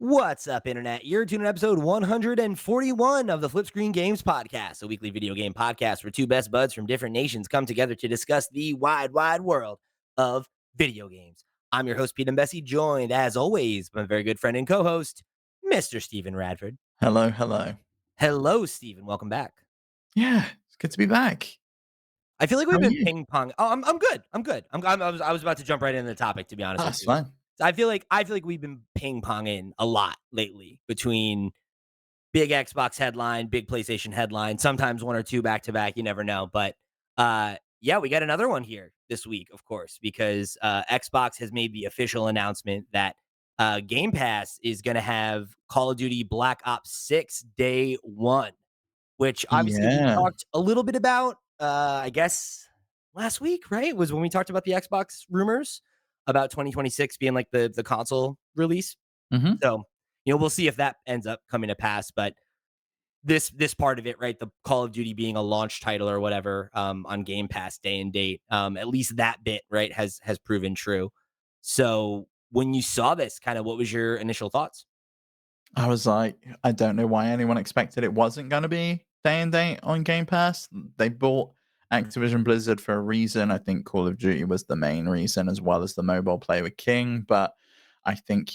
What's up, Internet? You're tuning in episode 141 of the FlipScreen Games Podcast, a weekly video game podcast where two best buds from different nations come together to discuss the wide world of video games. I'm your host, Pete and Bessie, joined, as always, by my very good friend and co-host, Mr. Stephen Radford. Hello, hello. Hello, Stephen. Welcome back. Yeah, it's good to be back. I feel like How we've are been you? ping pong. Oh, I'm good. I'm good. I was about to jump right into the topic, to be honest Oh, with that's you. fine. I feel like we've been ping ponging a lot lately between big Xbox headline, big PlayStation headline, sometimes one or two back to back. You never know. But yeah, we got another one here this week, of course, because Xbox has made the official announcement that Game Pass is going to have Call of Duty Black Ops 6 Day 1, which obviously we Yeah. talked a little bit about, I guess, last week, right? Was when we talked about the Xbox rumors about 2026 being like the console release. Mhm. So, we'll see if that ends up coming to pass. But this part of it, right? The Call of Duty being a launch title or whatever on Game Pass day and date, at least that bit, right, has proven true. So when you saw this, kind of what was your initial thoughts? I was like, I don't know why anyone expected it wasn't gonna be day and date on Game Pass. They bought Activision Blizzard for a reason. I think Call of Duty was the main reason, as well as the mobile play with King, but I think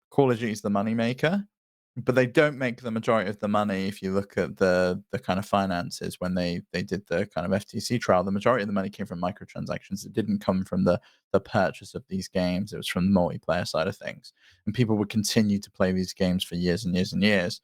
Call of Duty is the moneymaker, but they don't make the majority of the money if you look at the kind of finances when they did the kind of FTC trial. The majority of the money came from microtransactions. It didn't come from the purchase of these games. It was from the multiplayer side of things. And people would continue to play these games for years and years and years.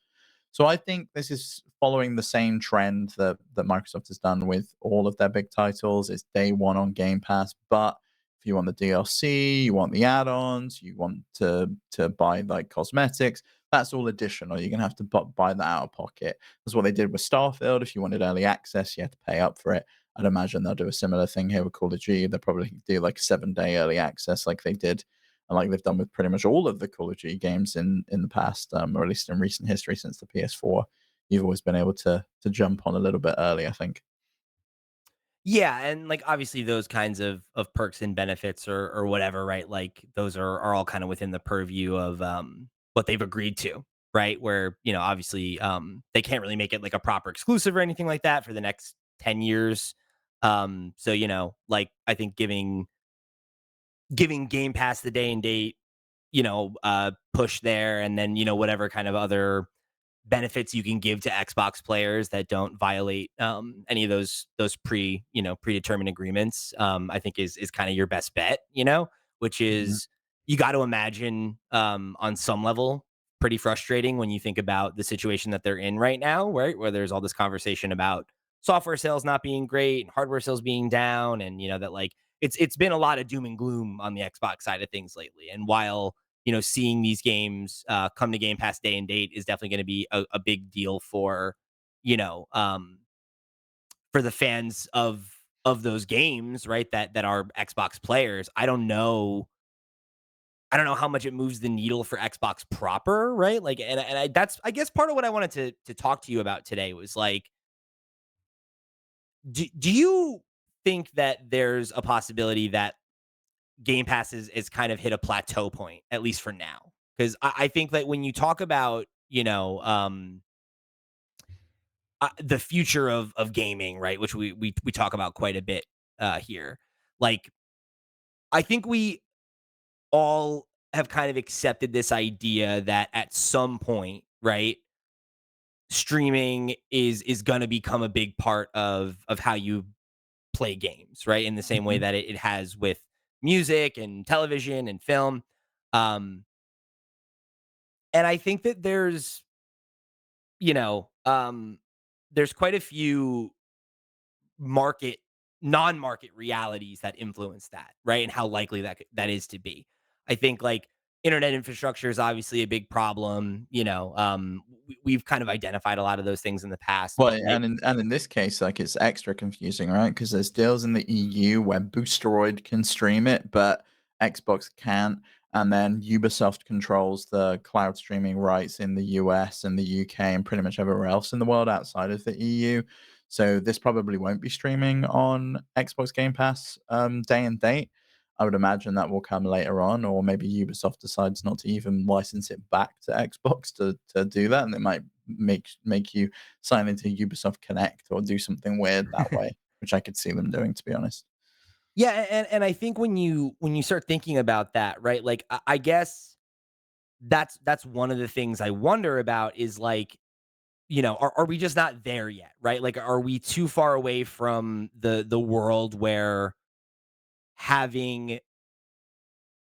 So I think this is following the same trend that Microsoft has done with all of their big titles. It's day one on Game Pass, but if you want the DLC, you want the add-ons, you want to buy like cosmetics, that's all additional. You're gonna have to buy that out of pocket. That's what they did with Starfield. If you wanted early access, you had to pay up for it. I'd imagine they'll do a similar thing here with Call of Duty. They'll probably do like 7-day early access, like they did, and like they've done with pretty much all of the Call of Duty games in the past, or at least in recent history since the PS4. You've always been able to jump on a little bit early, I think. Yeah, and like obviously those kinds of perks and benefits or whatever, right? Like those are all kind of within the purview of what they've agreed to, right? Where, obviously they can't really make it like a proper exclusive or anything like that for the next 10 years. So, like I think giving Game Pass the day and date, push there and then, whatever kind of other benefits you can give to Xbox players that don't violate any of those predetermined agreements. I think is kind of your best bet, which Mhm. is you got to imagine on some level pretty frustrating when you think about the situation that they're in right now, right? Where there's all this conversation about software sales not being great and hardware sales being down, and that like it's been a lot of doom and gloom on the Xbox side of things lately. And while seeing these games come to Game Pass day and date is definitely going to be a big deal you know, um, for the fans of those games, right? That are Xbox players. I don't know. I don't know how much it moves the needle for Xbox proper, right? Like, and that's I guess part of what I wanted to talk to you about today was like, do you think that there's a possibility that Game Pass is kind of hit a plateau point, at least for now? Because I think that when you talk about, the future of gaming, right, which we talk about quite a bit here, like I think we all have kind of accepted this idea that at some point, right, streaming is going to become a big part of how you play games, right, in the same way Mhm. that it has with music and television and film. Um, And I think that you know, um, there's quite a few market non-market realities that influence that, right? And how likely that is to be. I think like internet infrastructure is obviously a big problem. We've kind of identified a lot of those things in the past, Well, but like, and in this case, like, it's extra confusing, right? Because there's deals in the EU where Boosteroid can stream it, but Xbox can't, and then Ubisoft controls the cloud streaming rights in the US and the UK and pretty much everywhere else in the world outside of the EU. So this probably won't be streaming on Xbox Game Pass, day and date. I would imagine that will come later on, or maybe Ubisoft decides not to even license it back to Xbox to do that, and they might make you sign into Ubisoft Connect or do something weird that way, which I could see them doing, to be honest. Yeah, and I think when you start thinking about that, right? Like I guess that's one of the things I wonder about is like, are we just not there yet, right? Like are we too far away from the world where having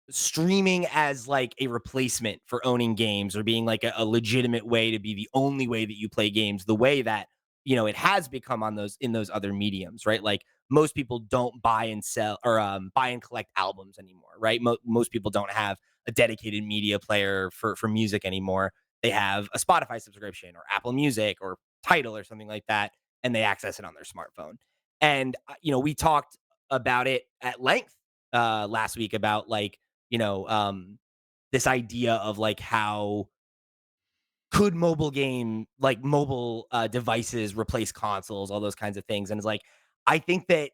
streaming as like a replacement for owning games or being like a legitimate way to be the only way that you play games the way that it has become on those in those other mediums, right? Like most people don't buy and sell or buy and collect albums anymore, right? Most people don't have a dedicated media player for music anymore. They have a Spotify subscription or Apple Music or Tidal or something like that, and they access it on their smartphone. And we talked about it at length last week about like you know, um, this idea of like how could mobile devices replace consoles, all those kinds of things. And it's like, I think that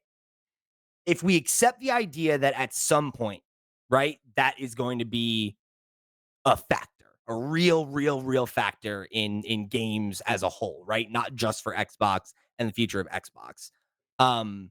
if we accept the idea that at some point, right, that is going to be a factor, a real factor in games as a whole, right? Not just for Xbox and the future of Xbox. Um,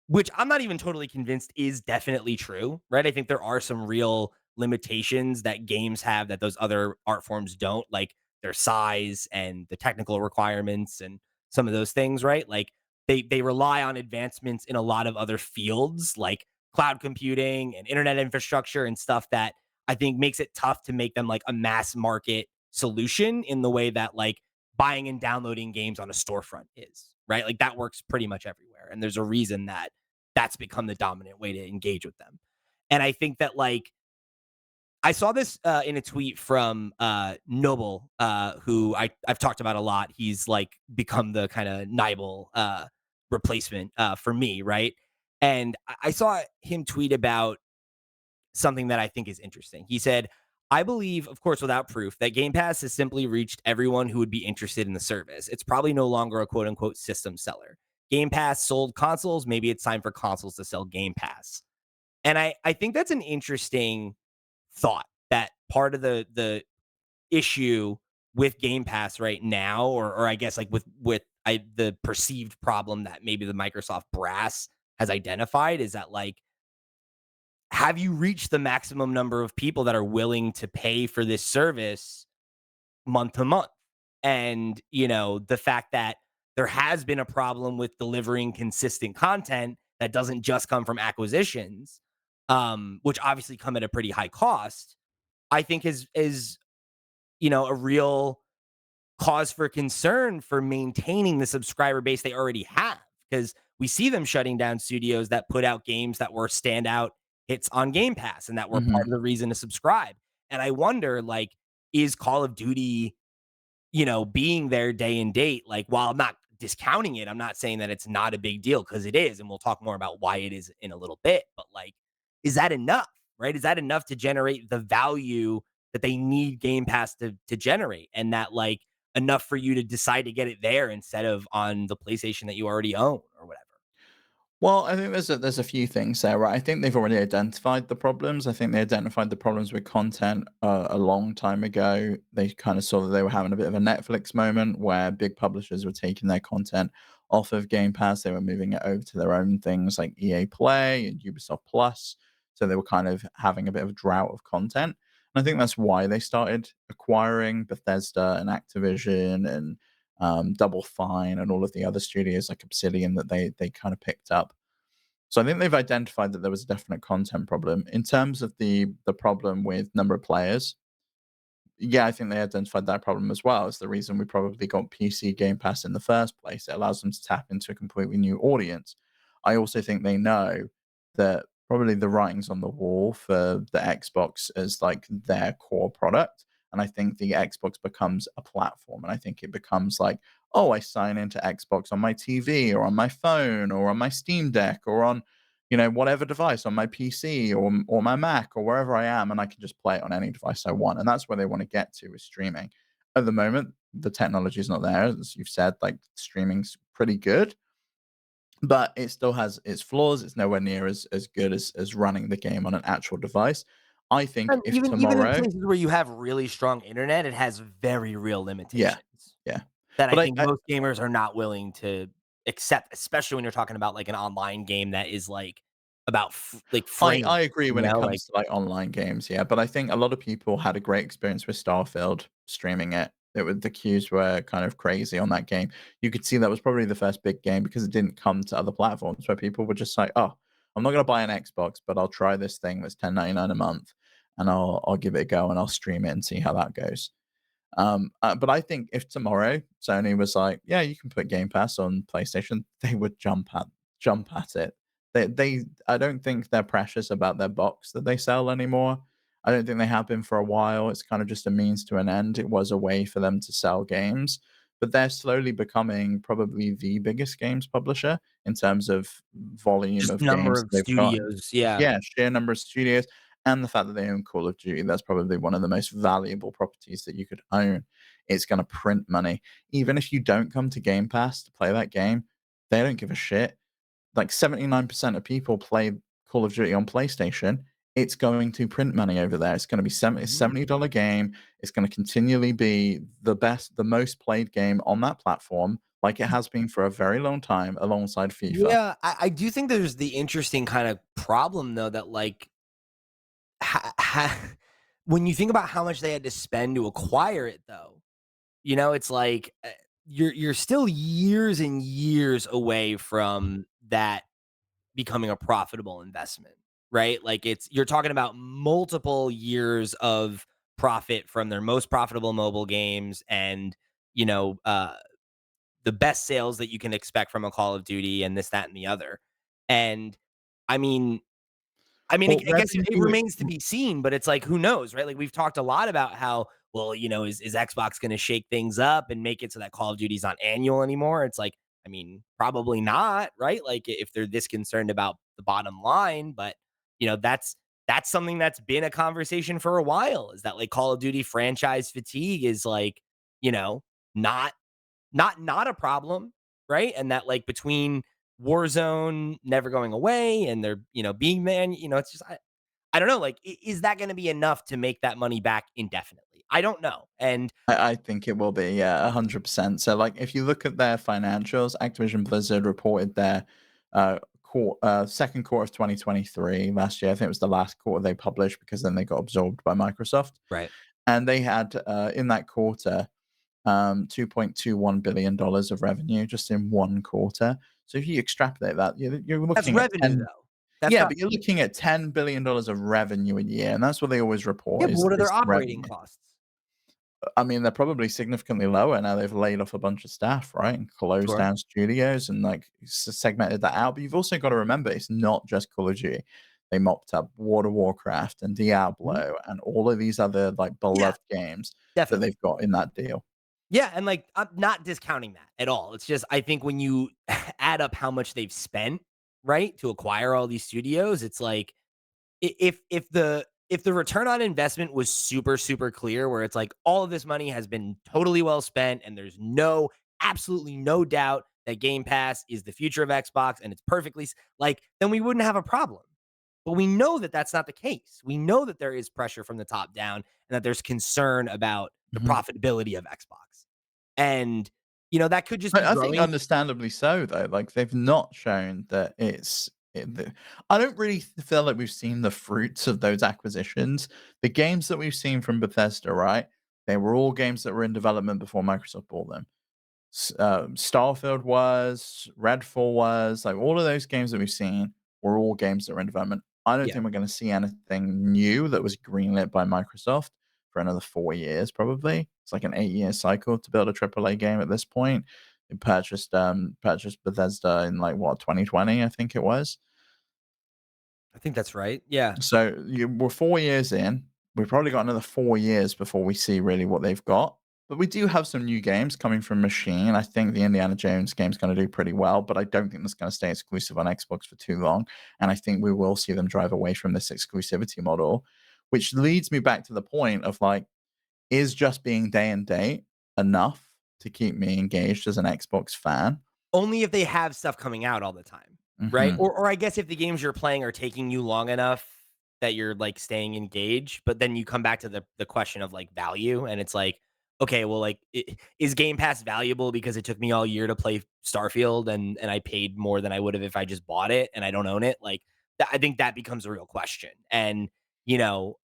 Which I'm not even totally convinced is definitely true, right? I think there are some real limitations that games have that those other art forms don't, like their size and the technical requirements and some of those things, right? Like they rely on advancements in a lot of other fields like cloud computing and internet infrastructure and stuff that I think makes it tough to make them like a mass market solution in the way that like buying and downloading games on a storefront is, right? Like that works pretty much everywhere. And there's a reason that that's become the dominant way to engage with them. And I think that like I saw this in a tweet from Noble, who I've talked about a lot. He's like become the kind of Nibel replacement for me, right? And I saw him tweet about something that I think is interesting. He said, I believe, of course, without proof, that Game Pass has simply reached everyone who would be interested in the service. It's probably no longer a quote unquote system seller. Game Pass sold consoles. Maybe it's time for consoles to sell Game Pass. And I think that's an interesting thought that part of the issue with Game Pass right now, or I guess like with the perceived problem that maybe the Microsoft brass has identified is that like have you reached the maximum number of people that are willing to pay for this service month to month? And, the fact that there has been a problem with delivering consistent content that doesn't just come from acquisitions, which obviously come at a pretty high cost, I think is a real cause for concern for maintaining the subscriber base they already have because we see them shutting down studios that put out games that were standout hits on Game Pass and that were part Mhm. of the reason to subscribe. And I wonder, like, is Call of Duty, being there day and date, like, while I'm not discounting it, I'm not saying that it's not a big deal because it is. And we'll talk more about why it is in a little bit. But, like, is that enough, right? Is that enough to generate the value that they need Game Pass to generate? And that, like, enough for you to decide to get it there instead of on the PlayStation that you already own or whatever? Well, I think there's a few things there, right? I think they've already identified the problems. I think they identified the problems with content a long time ago. They kind of saw that they were having a bit of a Netflix moment where big publishers were taking their content off of Game Pass. They were moving it over to their own things like EA Play and Ubisoft Plus. So they were kind of having a bit of a drought of content. And I think that's why they started acquiring Bethesda and Activision and Double Fine and all of the other studios like Obsidian that they kind of picked up. So I think they've identified that there was a definite content problem. In terms of the problem with number of players, yeah, I think they identified that problem as well. It's the reason we probably got PC Game Pass in the first place. It allows them to tap into a completely new audience. I also think they know that probably the writing's on the wall for the Xbox as like their core product. And I think the Xbox becomes a platform. And I think it becomes like, oh, I sign into Xbox on my TV or on my phone or on my Steam Deck or on whatever device on my PC or my Mac or wherever I am, and I can just play it on any device I want. And that's where they want to get to with streaming. At the moment, the technology is not there, as you've said. Like streaming's pretty good, but it still has its flaws. It's nowhere near as good as running the game on an actual device. I think And if even in tomorrow, places where you have really strong internet, it has very real yeah, limitations yeah, that I but think most gamers are not willing to accept, especially when you're talking about, like, an online game that is, like, about I frames, agree when it like comes to, like, online games, yeah, but I think a lot of people had a great experience with Starfield streaming it. The queues were kind of crazy on that game. You could see that was probably the first big game because it didn't come to other platforms where people were just like, "Oh, I'm not gonna buy an Xbox, but I'll try this thing that's 10.99 a month, and I'll give it a go, and I'll stream it and see how that goes." But I think if tomorrow Sony was like, "Yeah, you can put Game Pass on PlayStation," they would jump at it. I don't think they're precious about their box that they sell anymore. I don't think they have been for a while. It's kind of just a means to an end. It was a way for them to sell games, but they're slowly becoming probably the biggest games publisher in terms of volume just of number games of they've got. studios, yeah. Yeah, sheer number of studios and the fact that they own Call of Duty. That's probably one of the most valuable properties that you could own. It's going to print money. Even if you don't come to Game Pass to play that game, they don't give a shit. Like 79% of people play Call of Duty on PlayStation. It's going to print money over there. It's going to be Mhm. $70 game. It's going to continually be the most played game on that platform, like it has been for a very long time, alongside FIFA. Yeah, I do think there's the interesting kind of problem though that, like, when you think about how much they had to spend to acquire it though, it's like, you're still years and years away from that becoming a profitable investment, right? Like, you're talking about multiple years of profit from their most profitable mobile games and, you know, uh, the best sales that you can expect from a Call of Duty and this, that, and the other. And I mean, Well, I guess it revenue. remains to be seen, but it's like, who knows, right? Like, we've talked a lot about how, well, is Xbox gonna shake things up and make it so that Call of Duty's not annual anymore? It's like, probably not, right? Like, if they're this concerned about the bottom line, but, that's something that's been a conversation for a while, is that, like, Call of Duty franchise fatigue is, like, you know, not not a problem, right? And that, like, between Warzone never going away and there, being man, it's just I don't know, like, is that going to be enough to make that money back indefinitely? I don't know. And I think it will be, yeah, 100%. So, like, if you look at their financials, Activision Blizzard reported their second quarter of 2023 last year. I think it was the last quarter they published because then they got absorbed by Microsoft. right. And they had in that quarter $2.21 billion of revenue just in one quarter. So if you extrapolate that, you're That's looking at revenue 10. though. That's Yeah, not but you're looking at $10 billion of revenue a year, and that's what they always Yeah, report but is what are their the operating revenue. costs? I mean, they're probably significantly lower now they've laid off a bunch of staff, right? And closed Sure. down studios and, like, segmented that out, but you've also gotta remember it's not just Call of Duty. They mopped up World of Warcraft and Mhm. Diablo and all of these other, like, Yeah, beloved games that definitely. they've got in that deal. Yeah, and, like, I'm not discounting that at all. It's just I think when you add up how much they've spent, right, to acquire all these studios, it's like, if the return on investment was super super clear, where it's like all of this money has been totally well spent and there's absolutely no doubt that Game Pass is the future of Xbox and it's perfectly like, then we wouldn't have a problem. But we know that that's not the case. We know that there is pressure from the top down and that there's concern about the Mhm. profitability of Xbox. And that could just be I think growing. understandably so, though. Like, they've not shown that I don't really feel like we've seen the fruits of those acquisitions. The games that we've seen from Bethesda, right? They were all games that were in development before Microsoft bought them. Starfield was, Redfall was, like, all of those games that we've seen were all games that were in development. I don't Yeah, think we're gonna see anything new that was greenlit by Microsoft for another 4 years, probably. It's like an 8-year cycle to build a AAA game at this point. They purchased Bethesda in, like, what, 2020, I think it was? I think that's right. Yeah. So we're 4 years in. We've probably got another 4 years before we see really what they've got. But we do have some new games coming from Machine. I think the Indiana Jones game's gonna do pretty well, but I don't think that's gonna stay exclusive on Xbox for too long. And I think we will see them drive away from this exclusivity model, which leads me back to the point of, like, is just being day and date enough to keep me engaged as an Xbox fan? Only if they have stuff coming out all the time, right? Mhm. Or I guess if the games you're playing are taking you long enough that you're, like, staying engaged, but then you come back to the question of, like, value, and it's like, okay, well, like, is Game Pass valuable because it took me all year to play Starfield and I paid more than I would have if I just bought it and I don't own it? Like, I think that becomes a real question. And, you know,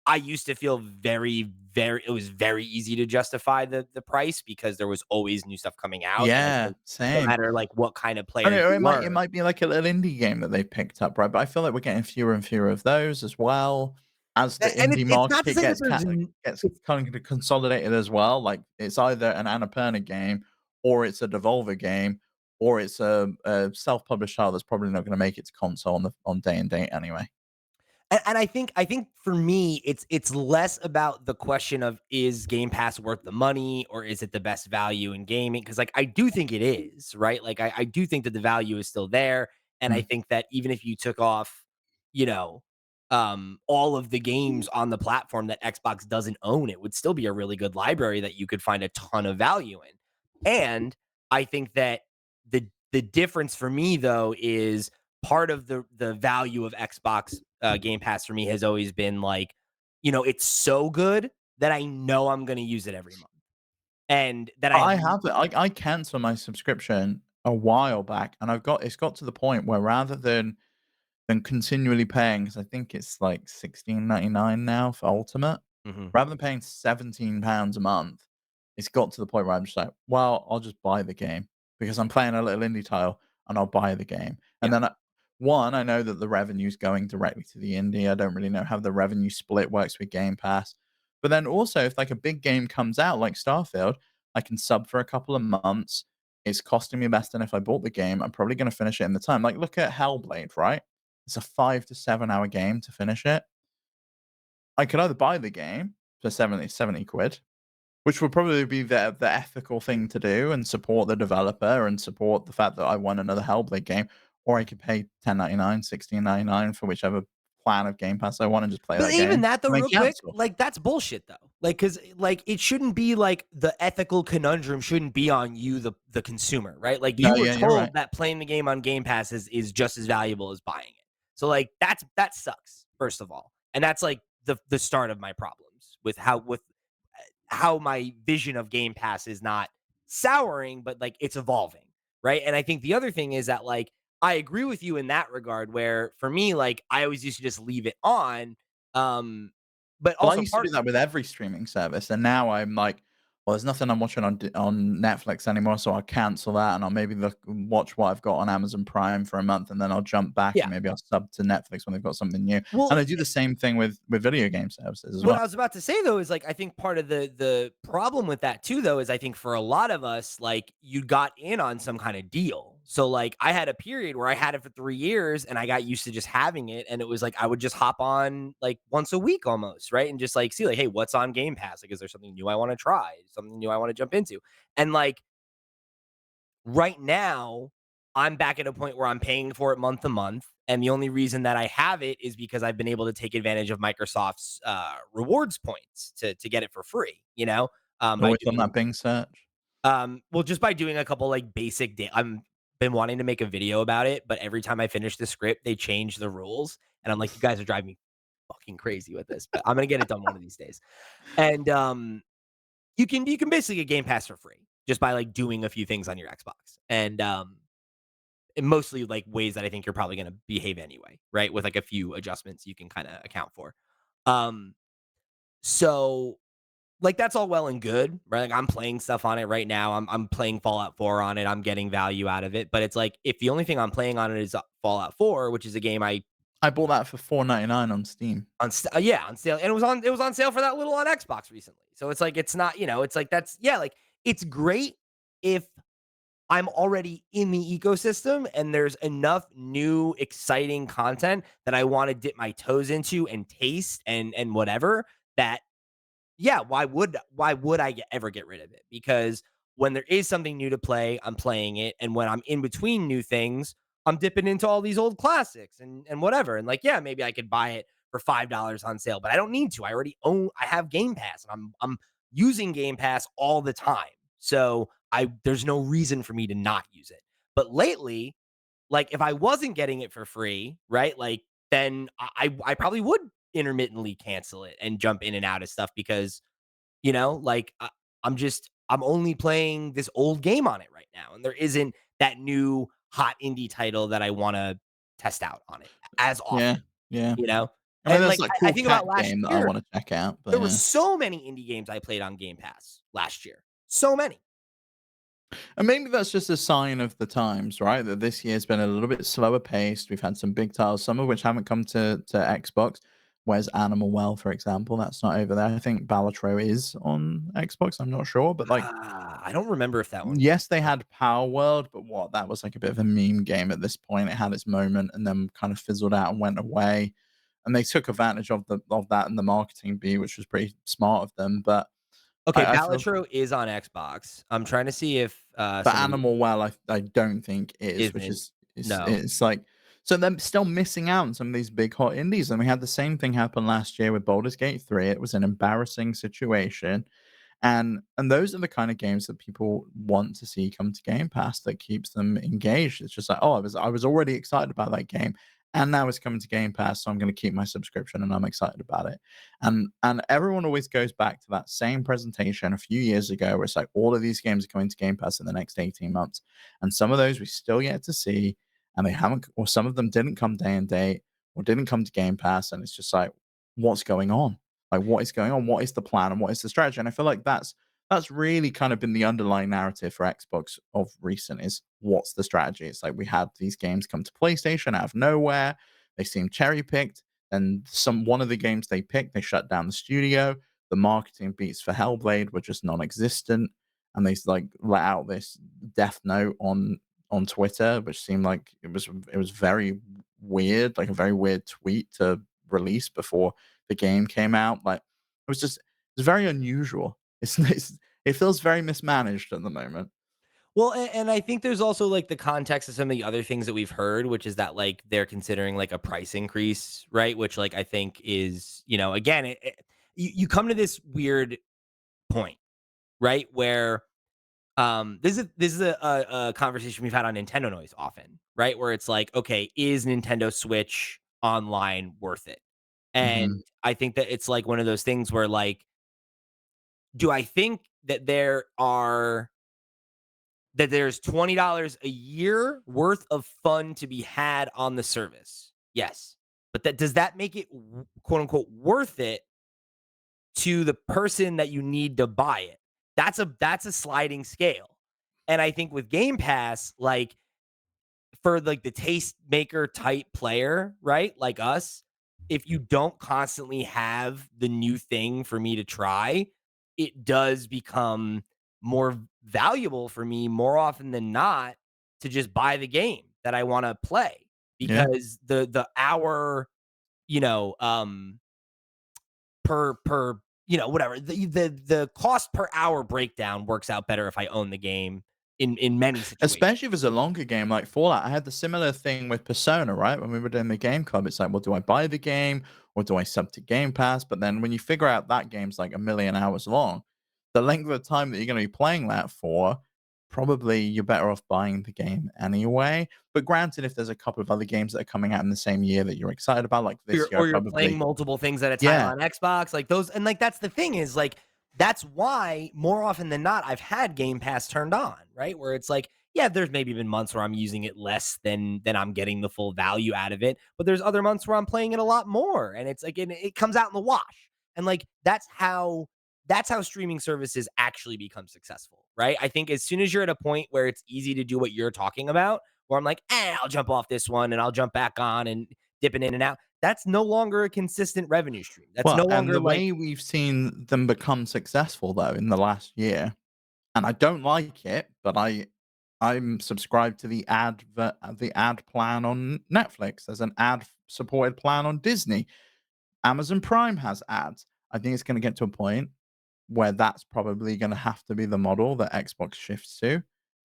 I used to feel very it was very easy to justify the price because there was always new stuff coming out, and I Yeah, think no same. matter, like, what kind of And player it you or it were. might be like a little indie game that they picked up, right? But I feel like we're getting fewer and fewer of those as well, as the And indie it's not to market say that there's n gets it's kind of consolidated as well. Like, it's either an Annapurna game, or it's a Devolver game, or it's a self-published title that's probably not gonna make it to console on day and date anyway. And I think for me, it's less about the question of is Game Pass worth the money or is it the best value in gaming? Because like I do think it is, right? Like I do think that the value is still there. And I Mm. think that even if you took off, you know, all of the games on the platform that Xbox doesn't own, it would still be a really good library that you could find a ton of value in. And I think that the difference for me though is part of the value of Xbox Game Pass for me has always been like, it's so good that I know I'm going to use it every month, and that I have. I have it. I canceled my subscription a while back, and it's got to the point where rather than continually paying, because I think it's like 16.99 now for Ultimate. Mhm. Rather than paying £17 a month, it's got to the point where I'm just like, "Well, I'll just buy the game because I'm playing a little indie title, and I'll buy the game." And Yeah. then, 1, I know that the revenue's going directly to the indie. I don't really know how the revenue split works with Game Pass. But then also, if, like, a big game comes out like Starfield, I can sub for a couple of months. It's costing me less than if I bought the game. I'm probably gonna finish it in the time. Like, look at Hellblade, right? It's a 5 to 7 hour game to finish it. I could either buy the game for seventy quid, which would probably be the ethical thing to do and support the developer and support the fact that I want another Hellblade game, or I could pay 10.99, 16.99 for whichever plan of Game Pass I want and just play But that even game that though, and then real quick, cancel. like that's bullshit though. Like, cause like it shouldn't be like the ethical conundrum shouldn't be on you, the consumer, right? Like No, you were yeah, you're right. told that playing the game on Game Pass is just as valuable as buying it. So like that sucks, first of all. And that's like the start of my problems with how my vision of Game Pass is not souring, but like it's evolving, right? And I think the other thing is that like I agree with you in that regard, where for me, like I always used to just leave it on. Um, but Well, I also used to part do that with every streaming service, and now I'm like, "Well, there's nothing I'm watching on Netflix anymore, so I'll cancel that, and I'll maybe watch what I've got on Amazon Prime for a month, and then I'll jump back, and yeah. maybe I'll sub to Netflix when they've got something new." Well, And I do the same thing with video game services as what I well. was about to say though is like I think part of the problem with that too though is I think for a lot of us like you got in on some kind of deal. So like I had a period where I had it for 3 years and I got used to just having it and it was like I would just hop on like once a week almost, right? And just like see like hey, what's on Game Pass? Like is there something new I want to try? Something new I want to jump into? And like right now, I'm back at a point where I'm paying for it month to month, and the only reason that I have it is because I've been able to take advantage of Microsoft's rewards points to get it for free. By Always on doing that Bing search. well, just by doing a couple like basic. I'm been wanting to make a video about it, but every time I finish the script, they change the rules, and I'm like, you guys are driving me fucking crazy with this, but I'm gonna get it done one of these days. And you can basically get Game Pass for free just by like doing a few things on your Xbox, and mostly like ways that I think you're probably going to behave anyway, right? With like a few adjustments you can kind of account for. Um, so like that's all well and good, right? Like I'm playing stuff on it right now. I'm playing Fallout 4 on it. I'm getting value out of it. But it's like if the only thing I'm playing on it is Fallout 4, which is a game I I bought that for 4.99 on Steam. yeah, on sale, and it was on sale for that little on Xbox recently. So it's like it's not, it's like that's yeah, like it's great if I'm already in the ecosystem and there's enough new exciting content that I want to dip my toes into and taste and whatever that yeah, why would I ever get rid of it? Because when there is something new to play, I'm playing it, and when I'm in between new things, I'm dipping into all these old classics and whatever. And like, yeah, maybe I could buy it for $5 on sale, but I don't need to. I already own. I have Game Pass, and I'm using Game Pass all the time. So I there's no reason for me to not use it. But lately, like, if I wasn't getting it for free, right, like, then I probably would intermittently cancel it and jump in and out of stuff because, like, I'm only playing this old game on it right now, and there isn't that new hot indie title that I wanna test out on it as Yeah, often, yeah. you know? I mean, And, there's like, that I cool think about cat last game that I year, wanna check out, but there were yeah. so many indie games I played on Game Pass last year. So many. And maybe that's just a sign of the times, right? That this year's been a little bit slower paced. We've had some big titles, some of which haven't come to Xbox. Where's Animal Well, for example? That's not over there. I think Balatro is on Xbox. I'm not sure, but like, I don't remember if that one yes, they had Power World, but what? That was like a bit of a meme game at this point. It had its moment and then kind of fizzled out and went away. And they took advantage of that in the marketing beat, which was pretty smart of them. But Okay, I feel Balatro is on Xbox. I'm trying to see if, but some of the Animal Well, I don't think is, which isn't. is No. it's like so they're still missing out on some of these big hot indies, and we had the same thing happen last year with Baldur's Gate 3. It was an embarrassing situation, and those are the kind of games that people want to see come to Game Pass that keeps them engaged. It's just like, oh, I was already excited about that game, and now it's coming to Game Pass, so I'm going to keep my subscription, and I'm excited about it. And everyone always goes back to that same presentation a few years ago, where it's like all of these games are coming to Game Pass in the next 18 months, and some of those we still yet to see, and they haven't, or some of them didn't come day and date, or didn't come to Game Pass, and it's just like, what's going on? Like, what is going on? What is the plan and what is the strategy? And I feel like that's really kind of been the underlying narrative for Xbox of recent is what's the strategy? It's like we had these games come to PlayStation out of nowhere. They seem cherry picked. And one of the games they picked, they shut down the studio. The marketing beats for Hellblade were just non-existent. And they like let out this death note on Twitter, which seemed like it was very weird, like a very weird tweet to release before the game came out. Like it's very unusual. It feels very mismanaged at the moment. Well, and I think there's also, like, the context of some of the other things that we've heard, which is that, like, they're considering, like, a price increase, right? Which, like, I think is, again, you come to this weird point, right? Where, this is a conversation we've had on Nintendo Noise often, right? Where it's like, okay, is Nintendo Switch Online worth it? And Mhm. I think that it's like one of those things where, like, do I think that there's $20 a year worth of fun to be had on the service? Yes. But does that make it quote unquote worth it to the person that you need to buy it? That's a sliding scale. And I think with Game Pass, like, for like the tastemaker type player, right? Like us, if you don't constantly have the new thing for me to try, it does become more valuable for me more often than not to just buy the game that I want to play Yeah. because the hour, you know, per whatever the cost per hour breakdown works out better if I own the game in many situations. Especially if it's a longer game like Fallout. I had the similar thing with Persona, right? When we were doing the game club, it's like, well, do I buy the game or do I sub to Game Pass? But then when you figure out that game's like a million hours long, the length of time that you're going to be playing that for, probably you're better off buying the game anyway. But granted, if there's a couple of other games that are coming out in the same year that you're excited about, like You're this year, I or you're playing probably, multiple things at a time yeah, on Xbox, like those and, like, that's the thing is, like, that's why more often than not, I've had Game Pass turned on, right? Where it's like, yeah, there's maybe been months where I'm using it less than I'm getting the full value out of it, but there's other months where I'm playing it a lot more, and it's like and it comes out in the wash, and, like, that's how streaming services actually become successful, right? I think as soon as you're at a point where it's easy to do what you're talking about, where I'm like, I'll jump off this one and I'll jump back on and dipping in and out. That's no longer a consistent revenue stream. That's no well, and longer the like way we've seen them become successful though in the last year, and I don't like it, but I'm subscribed to the ad plan on Netflix. There's an ad supported plan on Disney. Amazon Prime has ads. I think it's going to get to a point where that's probably going to have to be the model that Xbox shifts to.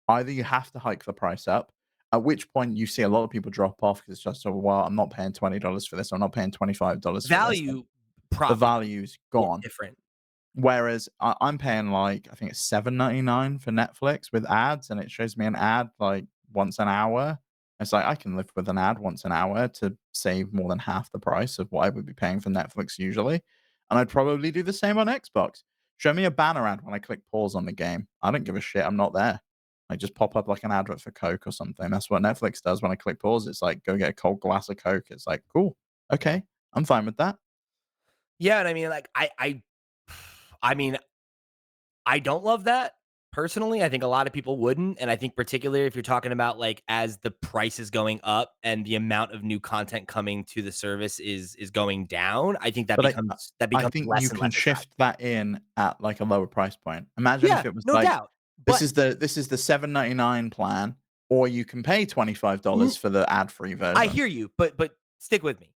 Either you have to hike the price up, at which point you see a lot of people drop off because it's just, oh, well, I'm not paying $20 for this. I'm not paying $25 for this. value The prop value's is gone. different. Whereas I'm paying like I think it's 7.99 for Netflix with ads, and it shows me an ad like once an hour. It's like I can live with an ad once an hour to save more than half the price of what I would be paying for Netflix usually. And I'd probably do the same on Xbox. Show me a banner ad when I click pause on the game. I don't give a shit. I'm not there. I just pop up like an advert for Coke or something. That's what Netflix does when I click pause. It's like go get a cold glass of Coke. It's like cool. Okay, I'm fine with that. Yeah, and I mean, like, I mean, I don't love that personally. I think a lot of people wouldn't, and I think particularly if you're talking about, like, as the price is going up and the amount of new content coming to the service is going down, I think But that I becomes think you less and can less attractive. shift that in at, like, a lower price point. Imagine Yeah, if it was no like, doubt, but this is the $7.99 plan, or you can pay $25 for the ad-free I version. hear you, but stick with me.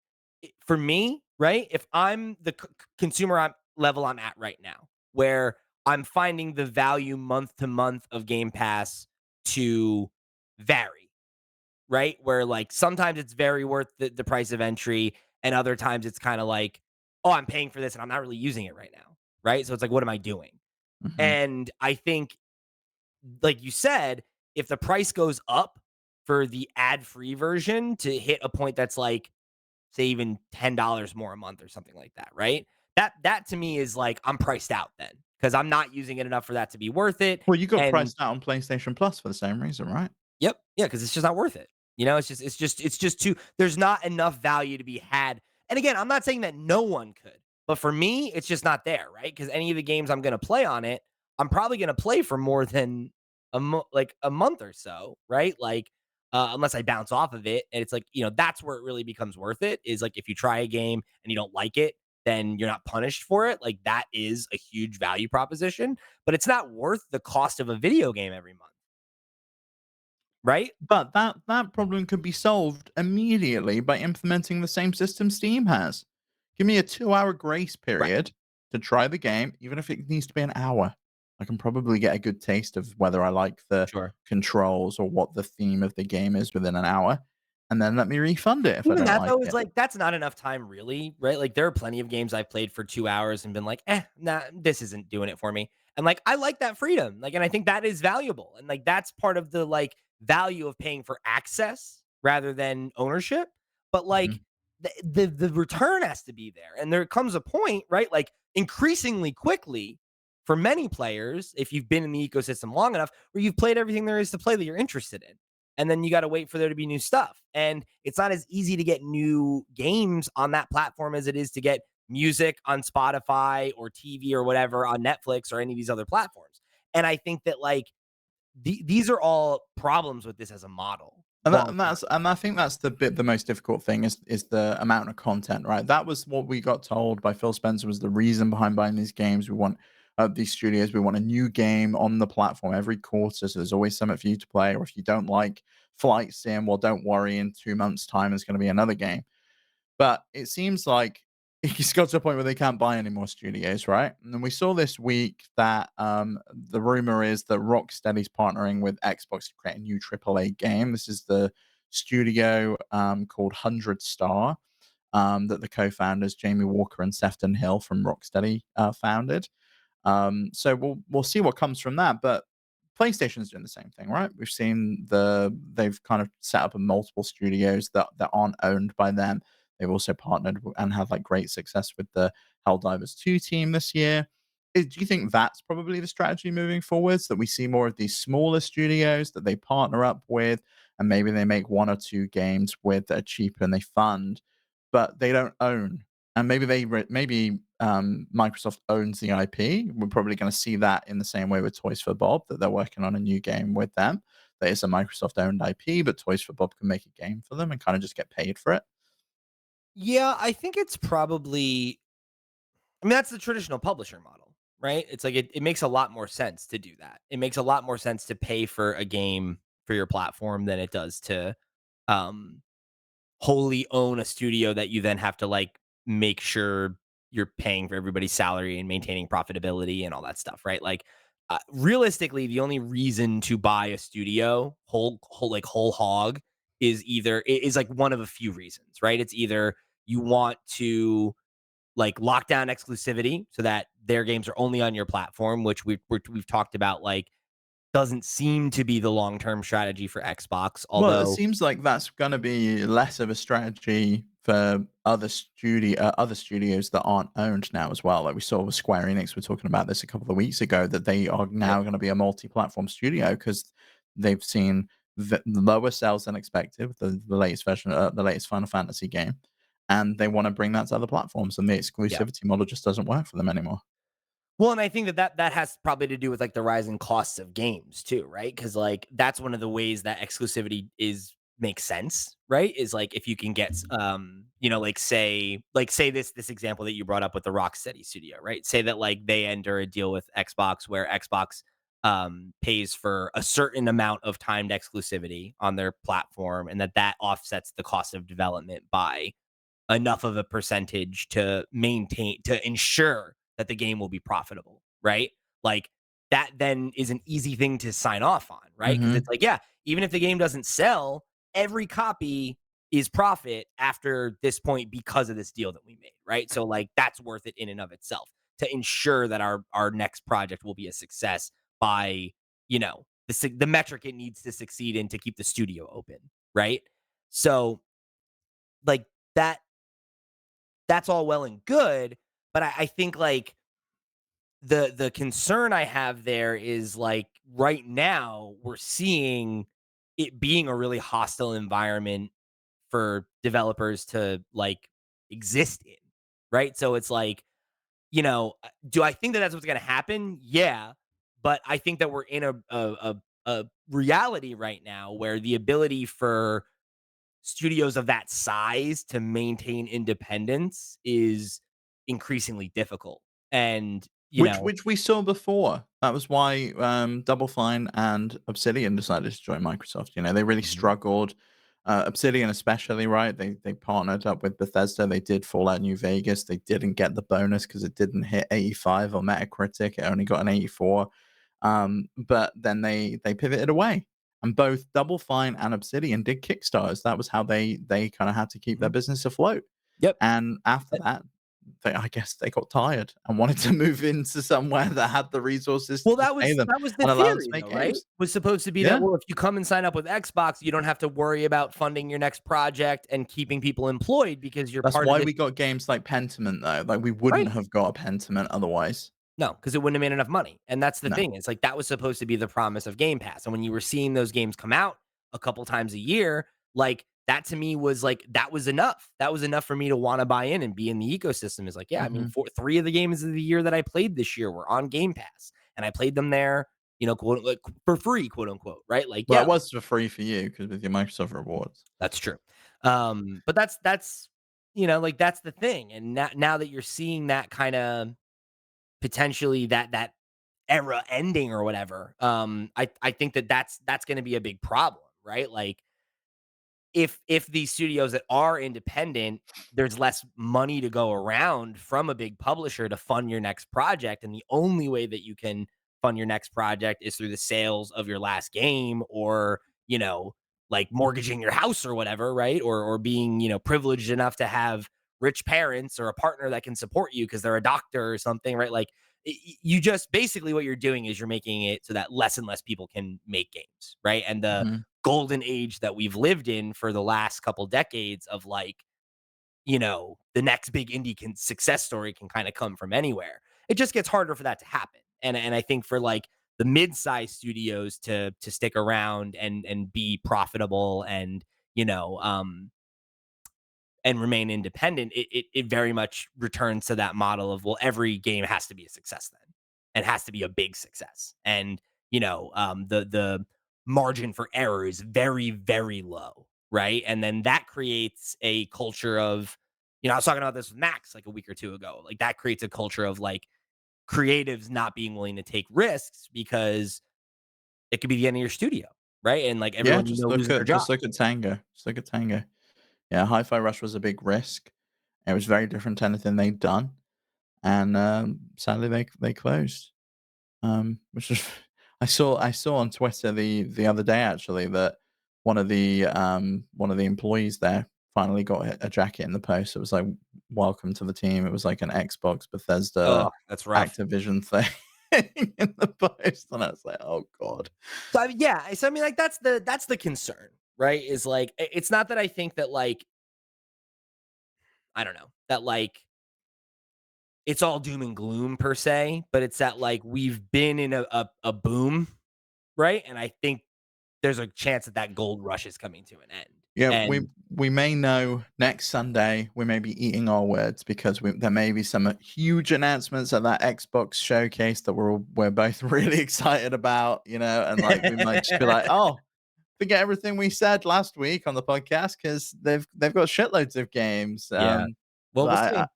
For me, right? If I'm the consumer level I'm at right now, where I'm finding the value month to month of Game Pass to vary, right? Where like sometimes it's very worth the price of entry, and other times it's kind of like, oh, I'm paying for this and I'm not really using it right now, right? So it's like, what am I doing? Mhm. And I think, like you said, if the price goes up for the ad free version to hit a point that's like, say, even $10 more a month or something like that, right? That to me is like I'm priced out then because I'm not using it enough for that to be worth it. Well, you got And priced out on PlayStation Plus for the same reason, right? yep. Yeah, because it's just not worth it. It's just too there's not enough value to be had. And again, I'm not saying that no one could, but for me, it's just not there, right? Because any of the games I'm gonna play on it, I'm probably gonna play for more than like a month or so, right? Like unless I bounce off of it. And it's like, that's where it really becomes worth it is like if you try a game and you don't like it, then you're not punished for it. Like that is a huge value proposition, but it's not worth the cost of a video game every month, right? But that problem could be solved immediately by implementing the same system Steam has. Give me a 2-hour grace Right. period to try the game, even if it needs to be an hour. I can probably get a good taste of whether I like the Sure. controls or what the theme of the game is within an hour, and then let me refund it if I Even don't that like though is it. like that's not enough time really, right? Like there are plenty of games I've played for 2 hours and been like, nah, this isn't doing it for me." And like I like that freedom. Like and I think that is valuable. And like that's part of the like value of paying for access rather than ownership. But like Mhm. the return has to be there. And there comes a point, right? Like increasingly quickly for many players, if you've been in the ecosystem long enough, where you've played everything there is to play that you're interested in, and then you got to wait for there to be new stuff. And it's not as easy to get new games on that platform as it is to get music on Spotify or TV or whatever on Netflix or any of these other platforms. And I think that like these are all problems with this as a model long term. And I think that's the most difficult thing is the amount of content, right? That was what we got told by Phil Spencer was the reason behind buying these games. We want these studios. We want a new game on the platform every quarter, so there's always something for you to play. Or if you don't like Flight Sim, well, don't worry. In 2 months' time, there's going to be another game. But it seems like he's got to a point where they can't buy any more studios, right? And then we saw this week that the rumor is that Rocksteady's partnering with Xbox to create a new AAA game. This is the studio called 100 Star that the co-founders Jamie Walker and Sefton Hill from Rocksteady founded. So we'll see what comes from that. But PlayStation's doing the same thing, right? We've seen they've kind of set up multiple studios that aren't owned by them. They've also partnered and had like great success with the Helldivers 2 team this year. Do you think that's probably the strategy moving forwards? That we see more of these smaller studios that they partner up with, and maybe they make one or two games with that are cheaper and they fund, but they don't own. And maybe Microsoft owns the IP. We're probably going to see that in the same way with Toys for Bob, that they're working on a new game with them. That is a Microsoft owned IP, but Toys for Bob can make a game for them and kind of just get paid for it. Yeah, I think it's probably I mean that's the traditional publisher model, right? It's like it makes a lot more sense to do that. It makes a lot more sense to pay for a game for your platform than it does to um wholly own a studio that you then have to like make sure you're paying for everybody's salary and maintaining profitability and all that stuff, right? Like realistically, the only reason to buy a studio whole hog is like one of a few reasons, right? It's either you want to like lockdown exclusivity so that their games are only on your platform, which we've talked about, like, doesn't seem to be the long-term strategy for Xbox, Well, it although seems like that's gonna be less of a strategy for other studios that aren't owned now as well. Like we saw with Square Enix, we're talking about this a couple of weeks ago, that they are Yep. now gonna be a multi-platform studio because 'cause they've seen lower sales than expected with the latest version, the latest Final Fantasy game, and they wanna bring that to other platforms, and the Yeah. exclusivity model just doesn't work for them anymore. Well, and I think that has probably to do with, like, the rising costs of games too, right? Because like, that's one of the ways that exclusivity is makes sense, right? Is, like, if you can get, like, say this example that you brought up with the Rocksteady studio, right? Say that, like, they enter a deal with Xbox where Xbox, pays for a certain amount of timed exclusivity on their platform, and that offsets the cost of development by enough of a percentage to ensure that the game will be profitable, right? Like, that then is an easy thing to sign off on, right? Because it's Mhm. like, yeah, even if the game doesn't sell, every copy is profit after this point because of this deal that we made, right? So like, that's worth it in and of itself to ensure that our next project will be a success by, the metric it needs to succeed in to keep the studio open, right? So like, that that's all well and good, but I think, like, the concern I have there is, like, right now, we're seeing it being a really hostile environment for developers to, like, exist in, right? So it's like, do I think that that's what's gonna happen? Yeah, but I think that we're in a reality right now where the ability for studios of that size to maintain independence is increasingly difficult. And, Which we saw before. That was why, Double Fine and Obsidian decided to join Microsoft. You know, they really Mhm. struggled. Obsidian especially, right? They partnered up with Bethesda. They did Fallout New Vegas. They didn't get the bonus because it didn't hit 85 on Metacritic. It only got an 84. But then they pivoted away. And both Double Fine and Obsidian did Kickstarters. That was how they kind of had to keep their Mhm. business afloat. Yep. And after that, I guess they got tired and wanted to move into somewhere that had the resources Well, to that pay was them that was the and allow them to theory make though, right? games. Was supposed to be that, Yeah, well, if you come and sign up with Xbox, you don't have to worry about funding your next project and keeping people employed because you're that's part of why this. we got games like Pentiment, though. Like, we wouldn't Right. have got a Pentiment otherwise. No, because it wouldn't have made enough money, and that's the No. thing, it's like, that was supposed to be the promise of Game Pass, and when you were seeing those games come out a couple times a year, like, that to me was, like, that was enough for me to wanna buy in and be in the ecosystem. Is like, yeah, I mean, Mhm. 3 of the games of the year that I played this year were on Game Pass, and I played them there, quote, like, "for free," quote, unquote, right? Like, Well, yeah, it was for free for you because with your Microsoft rewards. that's true. But that's, like, that's the thing, and now that you're seeing that kinda potentially that era ending or whatever, I think that's gonna be a big problem, right? Like, if these studios that are independent, there's less money to go around from a big publisher to fund your next project, and the only way that you can fund your next project is through the sales of your last game, or, like, mortgaging your house or whatever, right? Or being, privileged enough to have rich parents or a partner that can support you because they're a doctor or something, right? Like, you just basically, what you're doing is you're making it so that less and less people can make games, right? And the Mhm. golden age that we've lived in for the last couple decades of, like, the next big indie success story can kind of come from anywhere. It just gets harder for that to happen. And I think for, like, the mid-sized studios to stick around and be profitable and, you know, um and remain independent, it very much returns to that model of, well, every game has to be a success then, and has to be a big success. And, the margin for error is very, very low, right? And then that creates a culture of, I was talking about this with Max like a week or two ago. Like, that creates a culture of, like, creatives not being willing to take risks because it could be the end of your studio, right? And, like, Yeah, everyone loses their job. just look at Tango. Just look at Tango. Yeah, Hi-Fi Rush was a big risk. It was very different to anything they'd done, and, sadly, they closed. Which is I saw on Twitter the other day actually that one of the employees there finally got a jacket in the post. It was like welcome to the team. It was like an Xbox, Bethesda, Oh, that's rough. Activision thing in the post, and I was like, "Oh god." So, yeah, so, I mean, like, that's the concern, right? Is, like, it's not that I think that, like, I don't know, that, like, it's all doom and gloom per se, but it's that, like, we've been in a boom, right? And I think there's a chance that that gold rush is coming to an end. Yeah, we And we may know next Sunday. We may be eating our words because there may be some huge announcements at that Xbox showcase that we're both really excited about, and like we might just be like, oh, forget everything we said last week on the podcast because they've got shitloads of games. yeah. Well, we'll But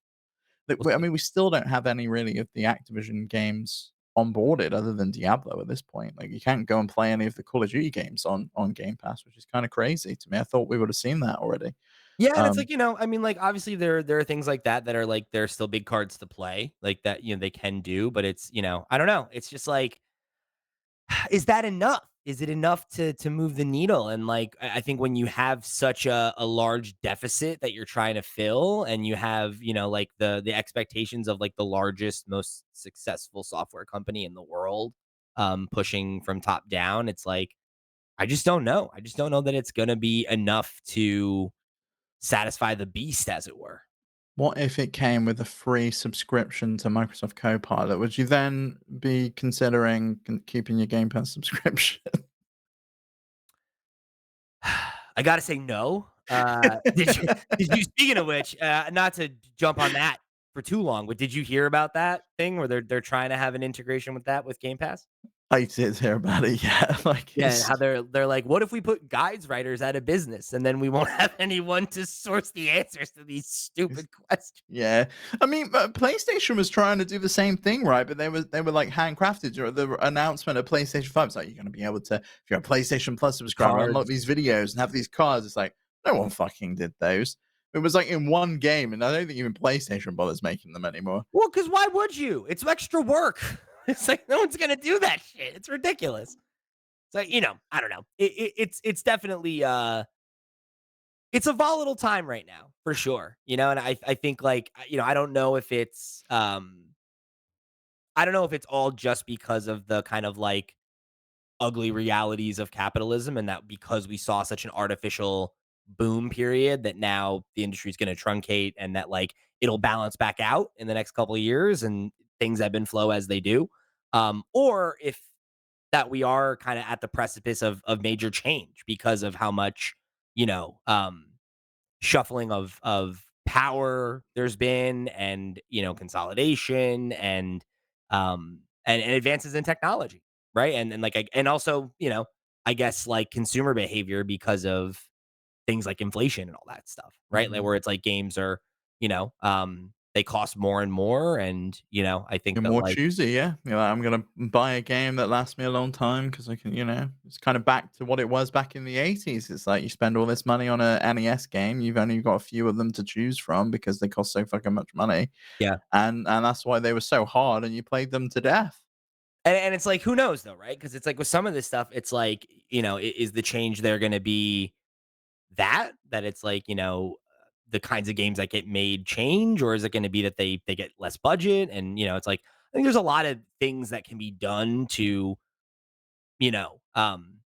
see. We'll I see. mean, we still don't have any really of the Activision games onboarded other than Diablo at this point. Like, you can't go and play any of the Call of Duty games on Game Pass, which is kind of crazy to me. I thought we would have seen that already. Yeah, and it's Um, like, I mean, like, obviously there are things like that that are like they're still big cards to play, like that, they can do, but it's, I don't know. It's just like, is that enough? Is it enough to move the needle? And like, I think when you have such a large deficit that you're trying to fill, and you have, like the expectations of like the largest, most successful software company in the world, pushing from top down, it's like, I just don't know. I just don't know that it's gonna be enough to satisfy the beast, as it were. what if it came with a free subscription to Microsoft Copilot? Would you then be considering keeping your Game Pass subscription? I gotta say no. Did you speaking of which, not to jump on that for too long, but did you hear about that thing where they're trying to have an integration with that with Game Pass? I did hear about it. Yeah, like Yeah, and it's how they're like, "What if we put guides writers out of business, and then we won't have anyone to source the answers to these stupid questions?" Yeah, I mean, PlayStation was trying to do the same thing, right? But they were like handcrafted. Or the announcement of PlayStation 5 is like, you're going to be able to, if you're a PlayStation Plus subscriber, unlock these Cards. videos and have these cards. It's like no one fucking did those. It was like in one game, and I don't think even PlayStation bothers making them anymore. Well, because why would you? It's extra work. It's like no one's gonna do that shit. It's ridiculous. It's like, I don't know. It's definitely it's a volatile time right now for sure. And I think like I don't know if it's all just because of the kind of like ugly realities of capitalism, and that because we saw such an artificial boom period that now the industry is going to truncate, and that like it'll balance back out in the next couple of years and things ebb and flow as they do. Or if that we are kind of at the precipice of major change because of how much, you know, um, shuffling of power there's been, and consolidation, and advances in technology, right? And like and also, I guess like consumer behavior because of things like inflation and all that stuff, right? Like Mhm. where it's like games are, they cost more and more, and I think You're that more like, choosy, yeah. You're like, I'm gonna buy a game that lasts me a long time because I can, it's kind of back to what it was back in the 80s. It's like you spend all this money on a NES game, you've only got a few of them to choose from because they cost so fucking much money, yeah. and that's why they were so hard, and you played them to death. And it's like, who knows though, right? Because it's like with some of this stuff, it's like, is the change there going to be that it's like, the kinds of games that get made change, or is it going to be that they get less budget? And it's like, I think there's a lot of things that can be done to, you know, um,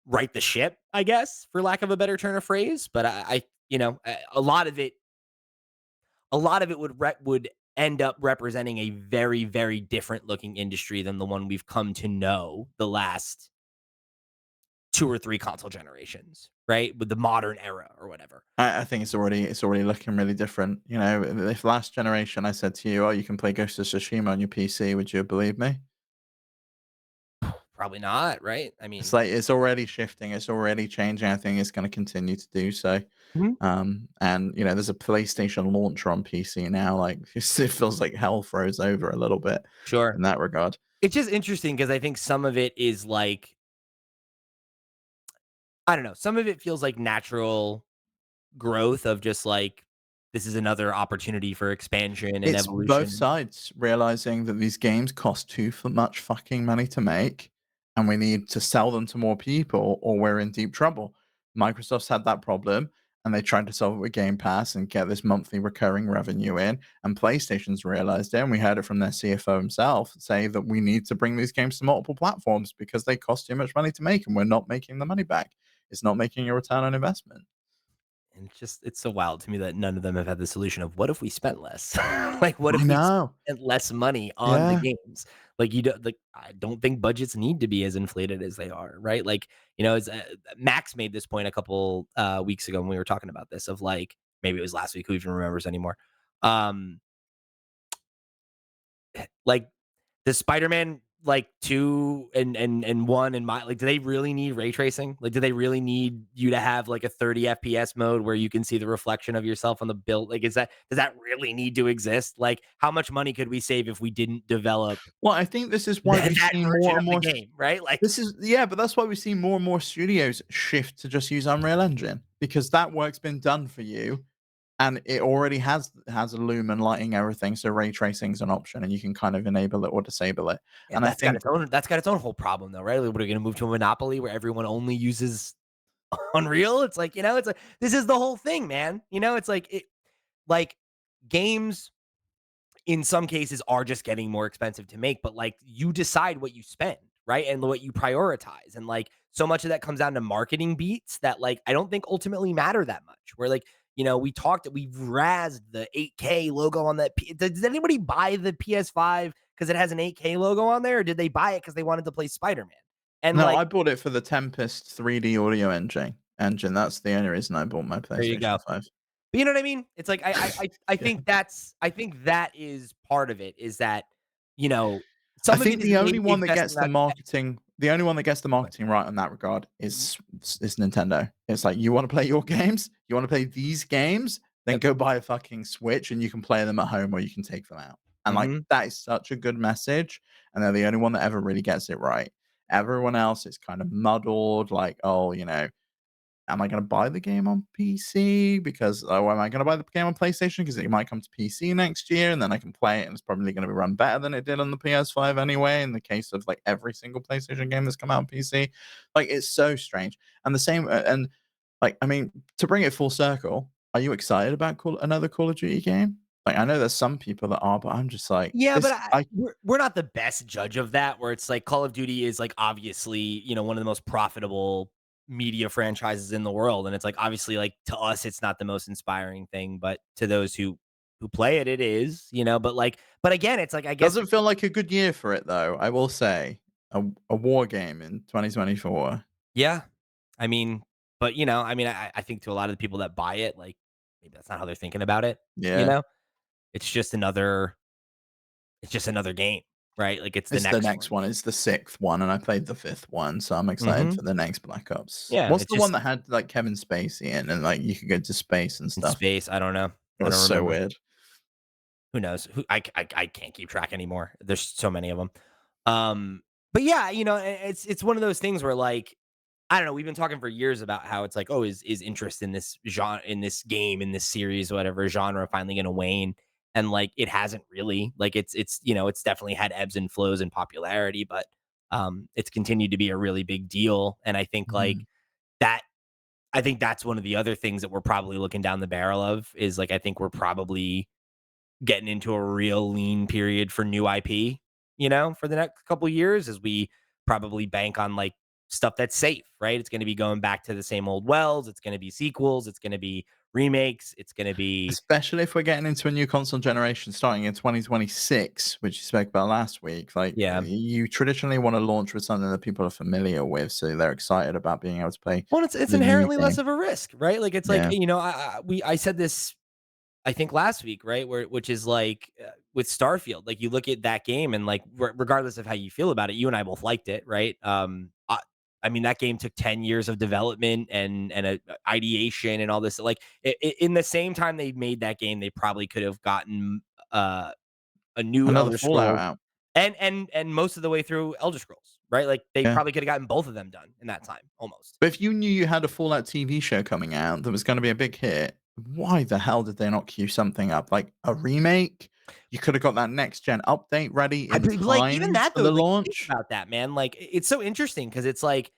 right the ship, I guess, for lack of a better turn of phrase. But a lot of it would end up representing a very, very different looking industry than the one we've come to know the last 2 or 3 console generations, right? With the modern era or whatever. I think it's already looking really different. If last generation I said to you, "Oh, you can play Ghost of Tsushima on your PC," would you believe me? Probably not, right? I It's mean, like it's already shifting, it's already changing. I think it's going to continue to do so. mhm, And there's a PlayStation launcher on PC now. Like it feels like hell froze over a little bit sure. in that regard. It's just interesting because I think some of it is like, I don't know, some of it feels like natural growth of just like, this is another opportunity for expansion and It's both evolution. sides realizing that these games cost much fucking money to make, and we need to sell them to more people, or we're in deep trouble. Microsoft's had that problem, and they tried to solve it with Game Pass and get this monthly recurring revenue in, and PlayStation's realized it, and we heard it from their CFO himself say that we need to bring these games to multiple platforms because they cost too much money to make, and we're not making the money back. It's not making a return on investment. And it's so wild to me that none of them have had the solution of what if we spent less? Like, what I if we know. spent less money on the Yeah. games? Like, you don't like, I don't think budgets need to be as inflated as they are, right? Like, you know, Max made this point a couple weeks ago when we were talking about this of like maybe it was last week, who even remembers anymore? Um, like the Spider-Man like 2 and 1 and my like, do they really need ray tracing? Like, do they really need you to have like a 30 FPS mode where you can see the reflection of yourself on the build? Like, does that really need to exist? Like, how much money could we save if we didn't develop Well, I think this is why we that see version more of and the more game, right? Like, this is yeah, but that's why we see more and more studios shift to just use Unreal Engine, because that work's been done for you, and it already has a loom and lighting everything, so ray tracing is an option, and you can kind of enable it or disable it, yeah, and I think that's got its own whole problem though, right? Like, what are we gonna move to a monopoly where everyone only uses Unreal? It's like, you know, it's like this is the whole thing, man. You know, it's like games in some cases are just getting more expensive to make, but like you decide what you spend, right? And what you prioritize. And like so much of that comes down to marketing beats that like I don't think ultimately matter that much. Where like, you know, we've razzed the 8K logo on that. Does anybody buy the PS5 because it has an 8K logo on there? Or did they buy it because they wanted to play Spider-Man? And no, like, I bought it for the Tempest 3D audio engine, that's the only reason I bought my there you PlayStation go. 5. But you know what I mean? It's like I Yeah. think that is part of it is that, you know, I some of it think is maybe investing that the only one that gets the marketing right in that regard is Nintendo. It's like, "You wanna play your games? You wanna play these games? Then Yep. go buy a fucking Switch and you can play them at home or you can take them out." And, like, Mhm. that is such a good message, and they're the only one that ever really gets it right. Everyone else is kind of muddled, like, "Oh, you know, am I gonna buy the game on PC? Because oh, am I gonna buy the game on PlayStation? Because it might come to PC next year, and then I can play it, and it's probably gonna be run better than it did on the PS5 anyway, in the case of, like, every single PlayStation game that's come out on PC." Like, it's so strange. And the same and, like, I mean, to bring it full circle, are you excited about another Call of Duty game? Like, I know there's some people that are, but I'm just like, Yeah, but this I we're not the best judge of that, where it's like Call of Duty is like obviously, you know, one of the most profitable media franchises in the world. And it's like obviously like to us it's not the most inspiring thing, but to those who play it, it is, you know, but again, it's like I guess doesn't feel like a good year for it, though, I will say. A war game in 2024. yeah. I mean, but you know, I mean, I think to a lot of the people that buy it, like maybe that's not how they're thinking about it, you Yeah. know? It's just another game, right? Like it's the It's the next next one. one, it's the 6th one, and I played the 5th one, so I'm excited Mhm. for the next Black Ops. Yeah, What's it's the one just that had, like, Kevin Spacey in and, like, you could go to space and in stuff? space, I don't know. It I was don't so remember. weird. Who knows? Who I can't keep track anymore. There's so many of them. But yeah, you know, it's one of those things where like I don't know. We've been talking for years about how it's like, oh, is interest in this genre, in this game, in this series, whatever genre, finally going to wane? And like, it hasn't really. Like, it's you know, it's definitely had ebbs and flows in popularity, but it's continued to be a really big deal. And I think like Mhm. that. I think that's one of the other things that we're probably looking down the barrel of is like I think we're probably getting into a real lean period for new IP, you know, for the next couple years as we probably bank on like stuff that's safe, right? It's going to be going back to the same old wells. It's going to be sequels. It's going to be remakes. It's going to be, Especially if we're getting into a new console generation starting in 2026, which you spoke about last week, like, yeah. you traditionally wanna launch with something that people are familiar with, so they're excited about being able to play Well, it's the new inherently less game. of a risk, right? Like it's like Yeah. you know, I said this I think last week, right? Where which is like with Starfield, like you look at that game and like regardless of how you feel about it, you and I both liked it, right? I mean that game took 10 years of development and ideation and all this. Like in the same time they made that game, they probably could have gotten uh, a new Another Elder Fallout Scrolls out. and most of the way through Elder Scrolls, right? Like they Yeah. probably could have gotten both of them done in that time almost. But if you knew you had a Fallout TV show coming out that was gonna be a big hit, why the hell did they not queue something up? Like a remake? You could have got that next gen update ready I in mean, like even time that for though, the like think launch. about that, man. Like it's so interesting because it's like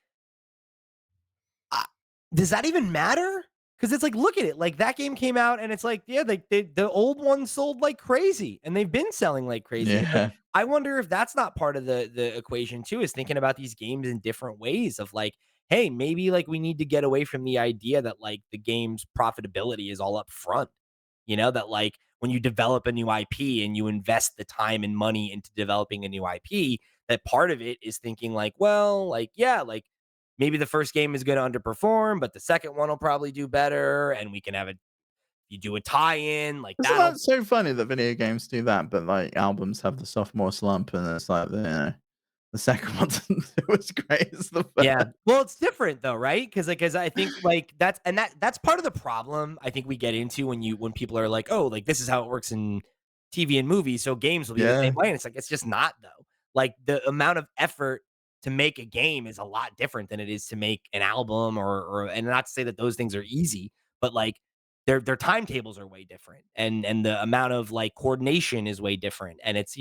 does that even matter? 'Cause it's like, look at it, like, that game came out and it's like, yeah, the old one sold like crazy, and they've been selling like crazy. It's like, Yeah. I wonder if that's not part of the equation too, is thinking about these games in different ways of like, hey, maybe, like, we need to get away from the idea that, like, the game's profitability is all up front. You know, that, like, when you develop a new IP and you invest the time and money into developing a new IP, that part of it is thinking like, well, like, yeah, like, maybe the first game is gonna underperform, but the second one will probably do better, and we can have a you do a tie-in, like, Isn't that'll that so funny that video games do that, but, like, albums have the sophomore slump, and it's like, the second one doesn't do as great as the Yeah. first. Well, it's different though, right? Because I think, like, that's part of the problem I think we get into when people are like, "Oh, like, this is how it works in TV and movies, so games will be the same Yeah. way," and it's like, it's just not though. Like, the amount of effort to make a game is a lot different than it is to make an album or and not to say that those things are easy, but, like, their timetables are way different, and the amount of, like, coordination is way different, and it's,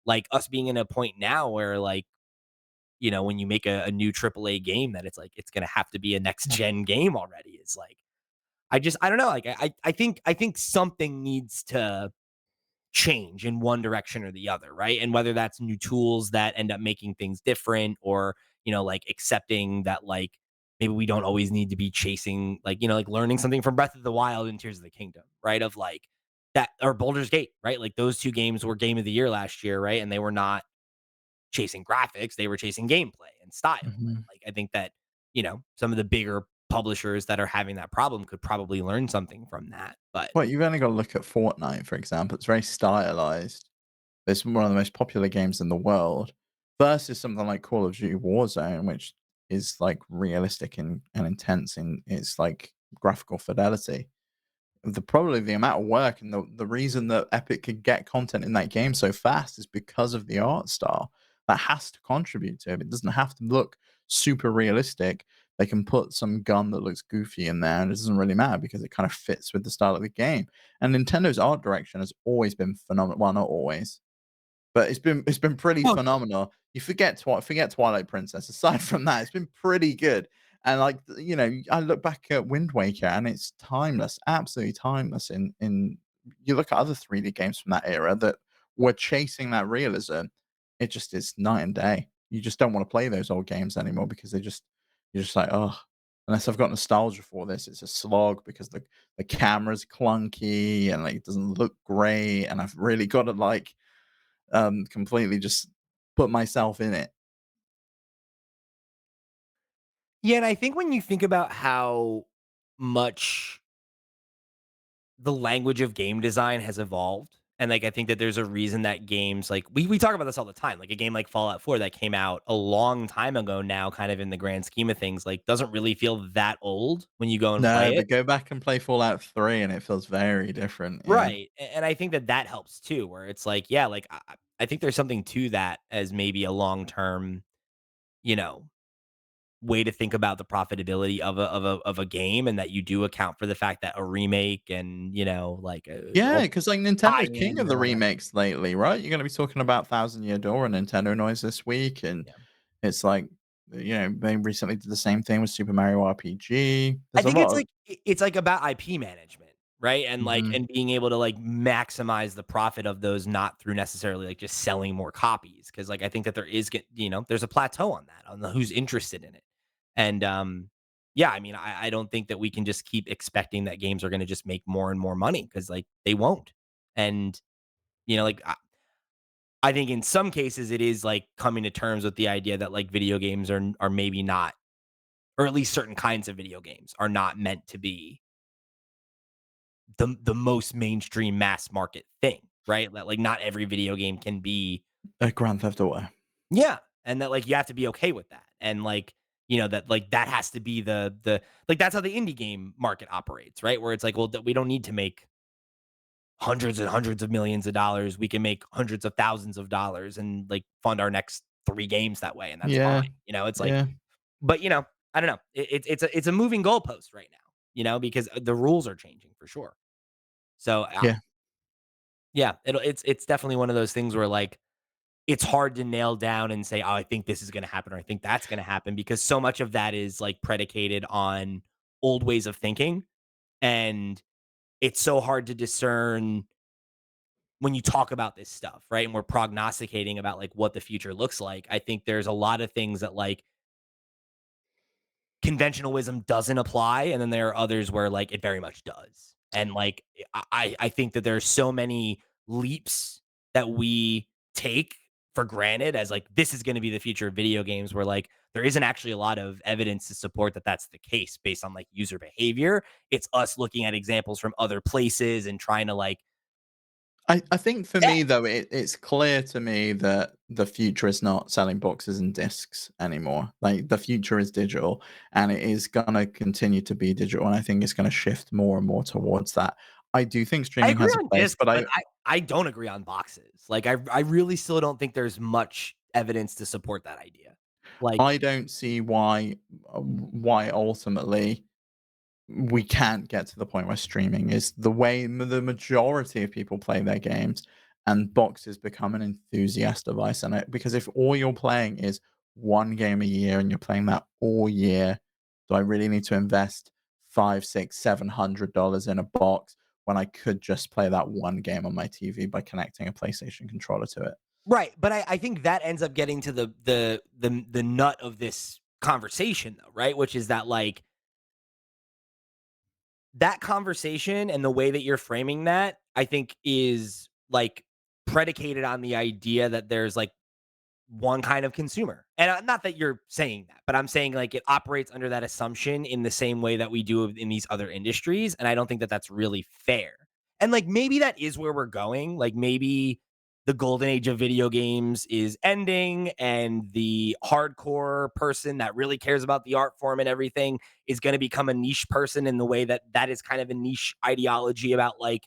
like, us being in a point now where, like, when you make a new AAA game that it's like it's gonna have to be a next gen game already is like I don't know. Like I think something needs to change in one direction or the other, right? And whether that's new tools that end up making things different or, like accepting that like maybe we don't always need to be chasing like, like learning something from Breath of the Wild and Tears of the Kingdom, right? Of like that or Boulder's Gate, right? Like those two games were game of the year last year, right? And they were not chasing graphics, they were chasing gameplay and style. And Mhm. like I think that, some of the bigger publishers that are having that problem could probably learn something from that. But Well, you've only got to look at Fortnite, for example. It's very stylized. It's one of the most popular games in the world. Versus something like Call of Duty Warzone, which is like realistic and intense in its like graphical fidelity. Probably the amount of work and the reason that Epic could get content in that game so fast is because of the art style. That has to contribute to it. It doesn't have to look super realistic. They can put some gun that looks goofy in there, and it doesn't really matter because it kind of fits with the style of the game. And Nintendo's art direction has always been phenomenal. Well, not always, but it's been pretty well, phenomenal. You forget Twilight Princess. Aside from that, it's been pretty good. And like I look back at Wind Waker and it's timeless, absolutely timeless. In you look at other 3D games from that era that were chasing that realism, it just is night and day. You just don't want to play those old games anymore because you're just like, oh, unless I've got nostalgia for this, it's a slog because the camera's clunky and like it doesn't look great, and I've really got to like completely just put myself in it. yeah, and I think when you think about how much the language of game design has evolved. And like I think that there's a reason that games like we talk about this all the time. Like a game like Fallout 4 that came out a long time ago now, kind of in the grand scheme of things, like doesn't really feel that old when you go and No, play it. but go back and play Fallout 3 and it feels very different, yeah. Right. And I think that that helps too, where it's like, yeah, like I think there's something to that as maybe a long term, you know, way to think about the profitability of a game, and that you do account for the fact that a remake and like Yeah, a because like, Nintendo's king tie-in of and the all that. remakes lately, right? You're gonna be talking about Thousand Year Door and Nintendo Noise this week, and Yeah. it's like, they recently did the same thing with Super Mario RPG. I There's a think lot of it's like about IP management, right? And like mhm. and being able to like maximize the profit of those not through necessarily like just selling more copies. Cause like I think that there is there's a plateau on that, on the who's interested in it. And yeah, I mean, I don't think that we can just keep expecting that games are gonna just make more and more money because like they won't. And like I think in some cases it is like coming to terms with the idea that like video games are maybe not, or at least certain kinds of video games are not meant to be the most mainstream mass market thing, right? That like not every video game can be. Grand Theft Auto. Yeah, and that like you have to be okay with that. And like, that like that has to be the like that's how the indie game market operates, right? Where it's like, well, we don't need to make hundreds and hundreds of millions of dollars. We can make hundreds of thousands of dollars and like fund our next 3 games that way, and that's fine. Yeah, It's like, yeah, but I don't know. It's a moving goalpost right now, because the rules are changing for sure. So yeah. yeah, it's definitely one of those things where, like, it's hard to nail down and say, "Oh, I think this is gonna happen," or "I think that's gonna happen," because so much of that is, like, predicated on old ways of thinking, And it's so hard to discern when you talk about this stuff, right? And we're prognosticating about like what the future looks like. I think there's a lot of things that like conventional wisdom doesn't apply, and then there are others where like it very much does. And like I think that there's so many leaps that we take for granted as like this is going to be the future of video games where like there isn't actually a lot of evidence to support that that's the case based on like user behavior. It's us looking at examples from other places and trying to like I think for yeah, me though, it's clear to me that the future is not selling boxes and discs anymore. Like the future is digital and it is gonna continue to be digital. And I think it's gonna shift more and more towards that. I do think I streaming agree has a on place, discs, but but I don't agree on boxes. Like I really still don't think there's much evidence to support that idea. Like I don't see why ultimately we can't get to the point where streaming is the way the majority of people play their games, and boxes become an enthusiast device on it. Because if all you're playing is one game a year and you're playing that all year, do I really need to invest 5, 6, $700 in a box when I could just play that one game on my TV by connecting a PlayStation controller to it? right, but I think that ends up getting to the nut of this conversation though, right? Which is that like that conversation and the way that you're framing that, I think is like predicated on the idea that there's like one kind of consumer. And not that you're saying that, but I'm saying like it operates under that assumption in the same way that we do in these other industries. And I don't think that that's really fair. And like maybe that is where we're going. Like maybe the golden age of video games is ending and the hardcore person that really cares about the art form and everything is going to become a niche person in the way that that is kind of a niche ideology about like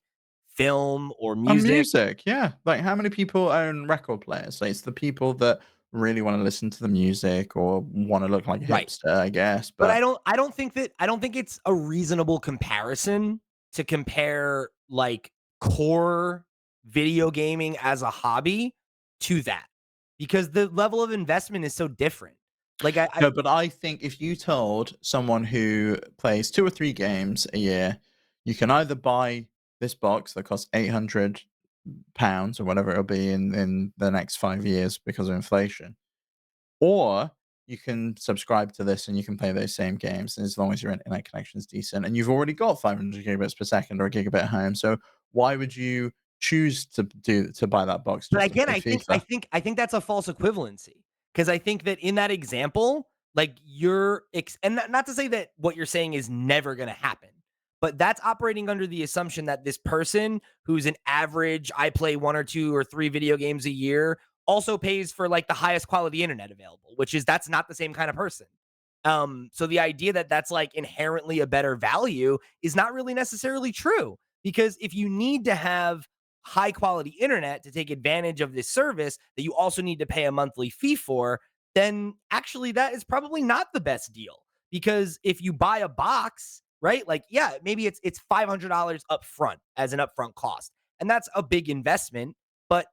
film or And music. music, yeah. Like, how many people own record players? Like, it's the people that really wanna listen to the music or wanna look like a Right. hipster, I guess, But but I don't think it's a reasonable comparison to compare, like, core video gaming as a hobby to that, because the level of investment is so different. Like, I no, but I think if you told someone who plays 2 or 3 games a year, you can either buy this box that costs £800 or whatever it'll be in the next 5 years because of inflation, or you can subscribe to this and you can play those same games as long as your internet connection is decent and you've already got 500 gigabits per second or a gigabit at home. So why would you choose to buy that box but just to again, play FIFA? I think that's a false equivalency because I think that in that example, like, you're and not to say that what you're saying is never gonna happen, but that's operating under the assumption that this person who's an average, I play 1 or 2 or 3 video games a year, also pays for, like, the highest quality internet available, which is that's not the same kind of person. So the idea that that's, like, inherently a better value is not really necessarily true, because if you need to have high quality internet to take advantage of this service that you also need to pay a monthly fee for, then actually that is probably not the best deal. Because if you buy a box, right? Like, yeah, maybe it's $500 up front as an upfront cost. And that's a big investment, but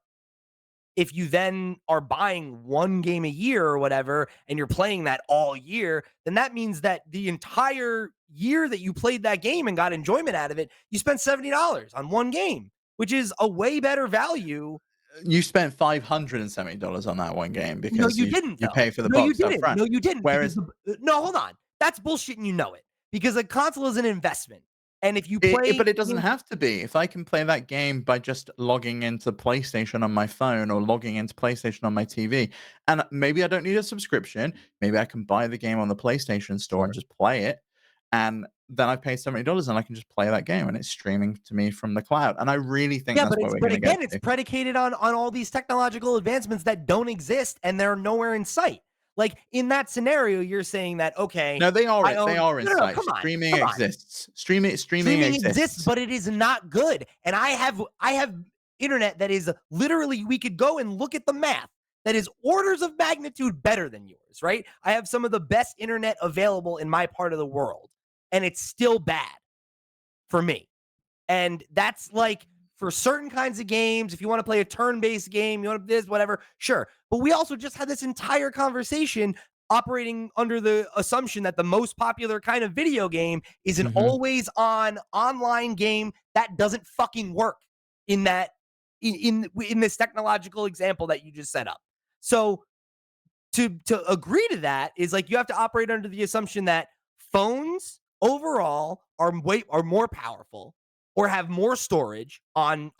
if you then are buying one game a year or whatever and you're playing that all year, then that means that the entire year that you played that game and got enjoyment out of it, you spent $70 on one game, which is a way better value. You spent $570 on that one game No, because you you didn't you though. pay for the No, you box up didn't. front. No, you didn't because Whereas the no, hold on. That's bullshit and you know it. Because a console is an investment. And if you it, play but it doesn't games have to be. If I can play that game by just logging into PlayStation on my phone or logging into PlayStation on my TV, and maybe I don't need a subscription, maybe I can buy the game on the PlayStation Store and sure. just play it, and then I pay $70 and I can just play that game and it's streaming to me from the cloud. And I really think Yeah, that's what we're but gonna get again, it's to. predicated on all these technological advancements that don't exist and they're nowhere in sight. Like in that scenario, you're saying that okay, No, I they own are in no, sight. come on, Streaming come on. exists. Streaming Streaming exists, exists. but it is not good. And I have internet that is literally we could go and look at the math that is orders of magnitude better than yours, right? I have some of the best internet available in my part of the world, and it's still bad for me. And that's like for certain kinds of games, if you want to play a turn-based game, you want to this, whatever, sure. But we also just had this entire conversation operating under the assumption that the most popular kind of video game is an Mhm. always on online game that doesn't fucking work in that in this technological example that you just set up. So to agree to that is like you have to operate under the assumption that phones overall are more powerful or have more storage on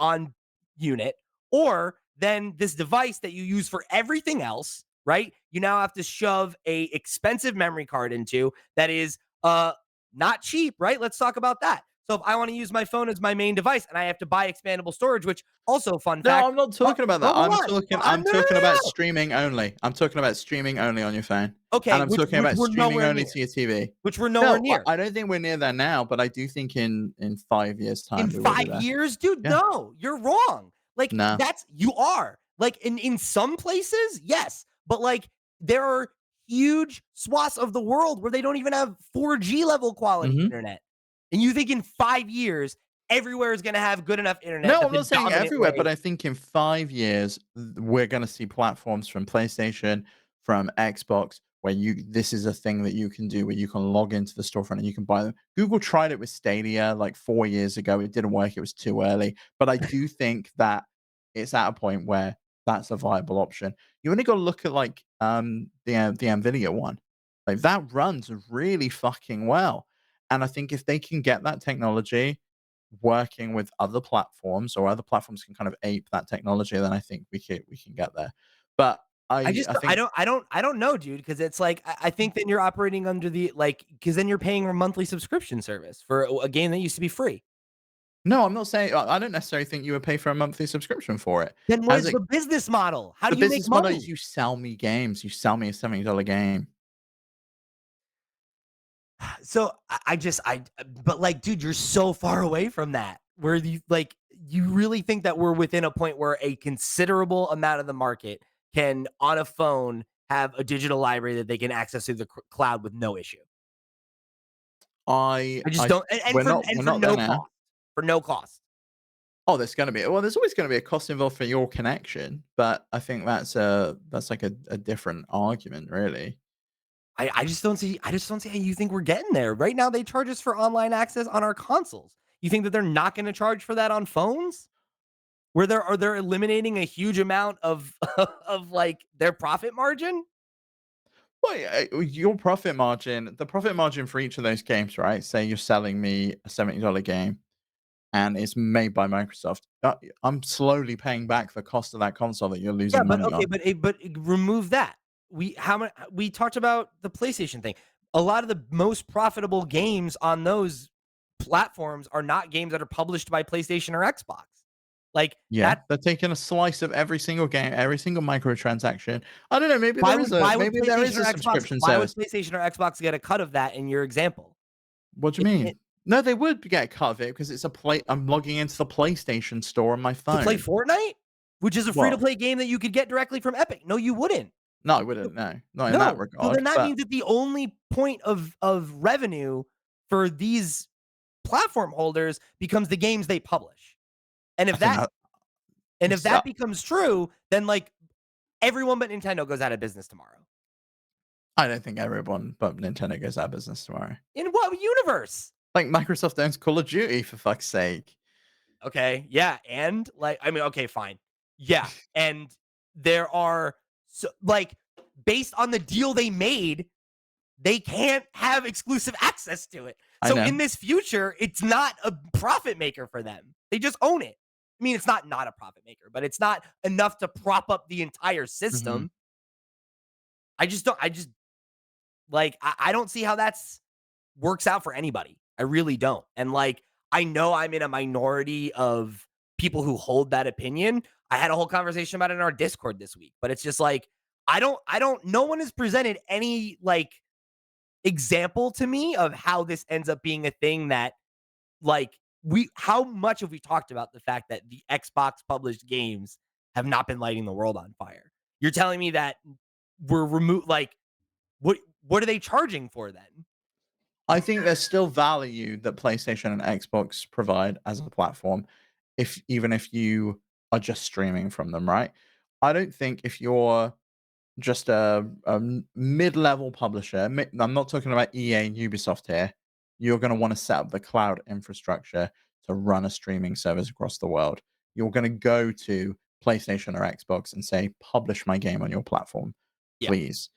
unit or then this device that you use for everything else, right? You now have to shove a expensive memory card into that is not cheap, right? Let's talk about that. So if I want to use my phone as my main device and I have to buy expandable storage, which also fun No, fact, I'm not oh, talking about no, that. hold on. I'm No, no, talking no, about no. streaming only. I'm talking about streaming only on your phone. And Okay, I'm talking which about we're streaming nowhere only near. to your TV. Which we're nowhere No, near. I don't think we're near there now, but I do think in 5 years' In time we will be 5 there. years, dude, Yeah. no, you're wrong. Like, Nah. that's you are. Like, in some places, yes, but, like, there are huge swaths of the world where they don't even have 4G level quality Mhm. internet. And you think in 5 years, everywhere is gonna have good enough internet No, that I'm the not saying dominant everywhere, but way. I think in 5 years, we're gonna see platforms from PlayStation, from Xbox, where you this is a thing that you can do where you can log into the storefront and you can buy them. Google tried it with Stadia like 4 years ago. It didn't work, it was too early. But I do think that it's at a point where that's a viable option. You only gotta look at like, the NVIDIA one. Like, that runs really fucking well. And I think if they can get that technology working with other platforms or other platforms can kind of ape that technology, then I think we can get there. But I I just I I think don't I don't I don't know, dude, because it's like I think then you're operating under the like because then you're paying a monthly subscription service for a game that used to be free. no, I'm not saying I don't necessarily think you would pay for a monthly subscription for it. Then what As is it the business model? How the do you make business model money? is you sell me games, you sell me a $70 game. So I just I but like, dude, you're so far away from that. Where you like you really think that we're within a point where a considerable amount of the market can on a phone have a digital library that they can access through the cloud with no issue. I just I don't and we're for not there no now. cost. For no cost. Oh, there's always gonna be a cost involved for your connection, but I think that's like a different argument, really. I just don't see how you think we're getting there. Right now they charge us for online access on our consoles. You think that they're not going to charge for that on phones? Where they're eliminating a huge amount of of like their profit margin? Well, yeah, your the profit margin for each of those games, right? Say you're selling me a $70 game and it's made by Microsoft. I'm slowly paying back the cost of that console that you're Yeah, losing but money okay, on. remove that. We talked about the PlayStation thing. A lot of the most profitable games on those platforms are not games that are published by PlayStation or Xbox. Like Yeah, that they're taking a slice of every single game, every single microtransaction. I don't know, maybe there is a subscription Why would service. PlayStation or Xbox get a cut of that in your example? What do you It mean? No, they would get a cut of it because it's a play. I'm logging into the PlayStation store on my to play phone. Fortnite, which is a free to Well, play game that you could get directly from Epic. No, you wouldn't. no, I wouldn't. No, not in that No. So regard. then that But means that the only point of revenue for these platform holders becomes the games they publish. And I think if that becomes true, then like everyone but Nintendo goes out of business tomorrow. I don't think everyone but Nintendo goes out of business tomorrow. In what universe? Like Microsoft owns Call of Duty for fuck's sake. Okay. Yeah. And like, I mean, okay, fine. Yeah. And there are so like based on the deal they made, they can't have exclusive access to it. I So know. in this future, it's not a profit maker for them. They just own it. I mean, it's not a profit maker, but it's not enough to prop up the entire Mhm. system. I just like I don't see how that's works out for anybody. I really don't. And like I know I'm in a minority of people who hold that opinion. I had a whole conversation about it in our Discord this week, but it's just like I don't no one has presented any like example to me of how this ends up being a thing that like we how much have we talked about the fact that the Xbox published games have not been lighting the world on fire? You're telling me that we're removed like what are they charging for then? I think there's still value that PlayStation and Xbox provide as a platform, if even if you are just streaming from them, right? I don't think if you're just a mid-level publisher, I'm not talking about EA and Ubisoft here. You're going to want to set up the cloud infrastructure to run a streaming service across the world. You're going to go to PlayStation or Xbox and say, "Publish my game on your platform, Yeah. please."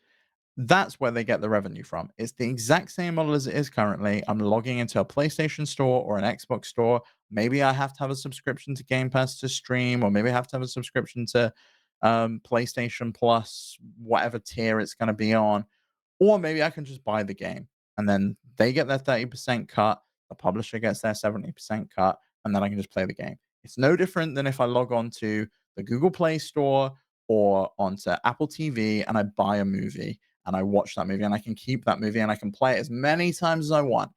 That's where they get the revenue from. It's the exact same model as it is currently. I'm logging into a PlayStation store or an Xbox store. Maybe I have to have a subscription to Game Pass to stream, or maybe I have to have a subscription to PlayStation Plus, whatever tier it's going to be on. Or maybe I can just buy the game and then they get their 30% cut, the publisher gets their 70% cut, and then I can just play the game. It's no different than if I log on to the Google Play Store or onto Apple TV and I buy a movie and I watch that movie and I can keep that movie and I can play it as many times as I want.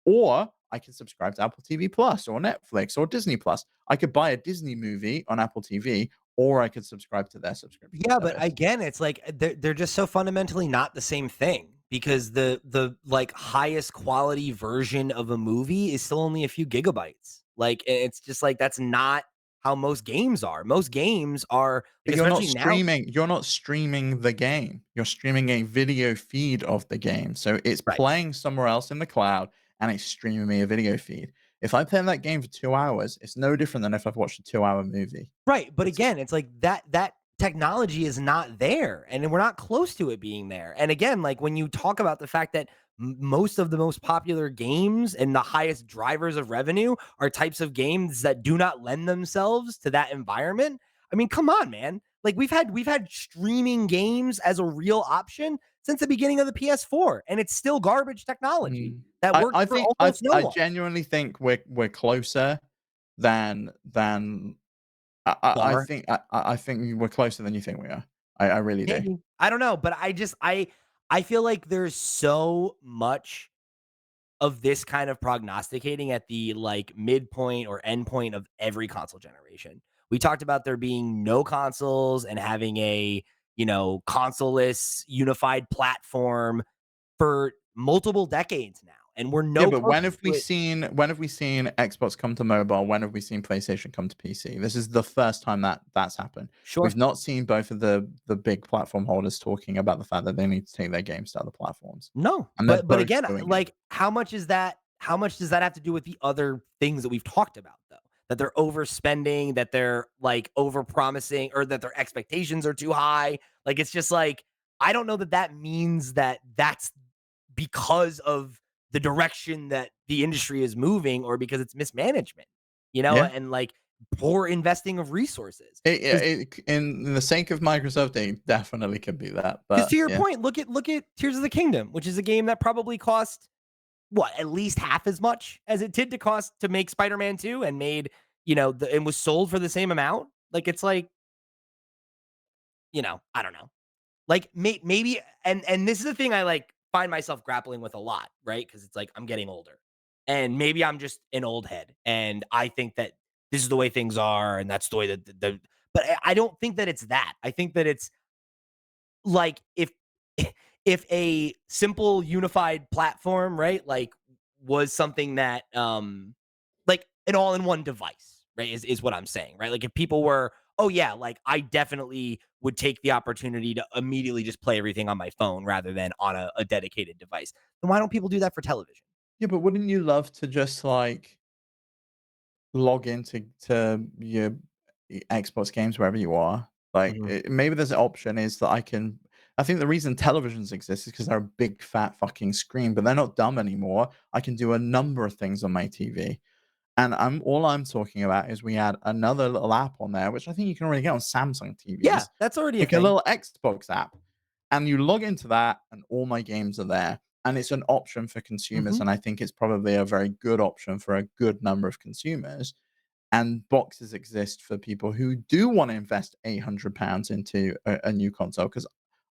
Or I can subscribe to Apple TV Plus or Netflix or Disney Plus. I could buy a Disney movie on Apple TV or I could subscribe to their subscription Yeah, but service. again, it's like they're just so fundamentally not the same thing because the like highest quality version of a movie is still only a few gigabytes. Like it's just like that's not how most games are. Most games are like But especially now. you're not streaming the game. You're streaming a video feed of the game. So it's Right. playing somewhere else in the cloud and it's streaming me a video feed. If I play that game for 2 hours, it's no different than if I've watched a 2-hour movie. Right, but It's again, it's like that technology is not there, and we're not close to it being there. And again, like when you talk about the fact that most of the most popular games and the highest drivers of revenue are types of games that do not lend themselves to that environment. I mean, come on, man. Like we've had streaming games as a real option since the beginning of the PS4, and it's still garbage technology Mm. that works I for think almost no I one. genuinely think we're closer than I Bar, think I think we're closer than you think we are. I really do. maybe. I don't know, but I feel like there's so much of this kind of prognosticating at the like midpoint or endpoint of every console generation. We talked about there being no consoles and having a, consoleless unified platform for multiple decades now. And we're Yeah, no but closer to it. when have we seen Xbox come to mobile? When have we seen PlayStation come to PC? This is the first time that that's happened. We've Sure. not seen both of the big platform holders talking about the fact that they need to take their games to other platforms, No, and they're but both again, doing it. like how much does that have to do with the other things that we've talked about though? That they're overspending, that they're like overpromising or that their expectations are too high. Like it's just like I don't know that that means that that's because of the direction that the industry is moving or because it's mismanagement, Yeah. and like poor investing of resources. In the sake of Microsoft, it definitely could be that, Because but to your yeah. point, look at Tears of the Kingdom, which is a game that probably cost what, at least half as much as it did to cost to make Spider-Man 2 and made, and was sold for the same amount. Like it's like, I don't know. Like maybe and this is the thing I like find myself grappling with a lot, right? Cuz it's like I'm getting older. And maybe I'm just an old head and I think that this is the way things are and that's the way that but I don't think that it's that. I think that it's like if a simple unified platform, right? Like was something that like an all-in-one device, right? Is what I'm saying, right? Like if people were, oh yeah, like I definitely would take the opportunity to immediately just play everything on my phone rather than on a dedicated device. Then why don't people do that for television? Yeah, but wouldn't you love to just, like, log into your Xbox games wherever you are? Like, Mhm. maybe there's an option is that I think the reason televisions exist is because 'cause they're a big fat fucking screen, but they're not dumb anymore. I can do a number of things on my TV. And I'm talking about is we add another little app on there, which I think you can already get on Samsung Yeah, TVs, that's already a like a thing. little Xbox app. And you log into that, and all my games are there. And it's an option for consumers. Mhm. And I think it's probably a very good option for a good number of consumers. And boxes exist for people who do want to invest £800 into a new console. Because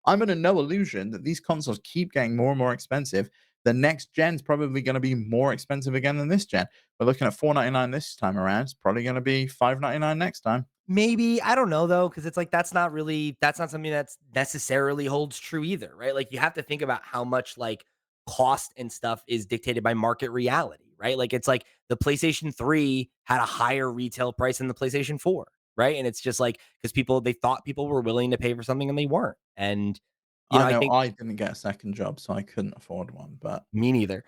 I'm under no illusion that these consoles keep getting more and more expensive. The next gen's probably going to be more expensive again than this gen. We're looking at 499 this time around. It's probably going to be 599 next time. Maybe, I don't know though, because it's like that's not something that's necessarily holds true either, right? Like you have to think about how much like cost and stuff is dictated by market reality, right? Like it's like the PlayStation 3 had a higher retail price than the PlayStation 4, right? And it's just like because they thought people were willing to pay for something and they weren't. And I I know think I didn't get a second job, so I couldn't afford one, but me neither.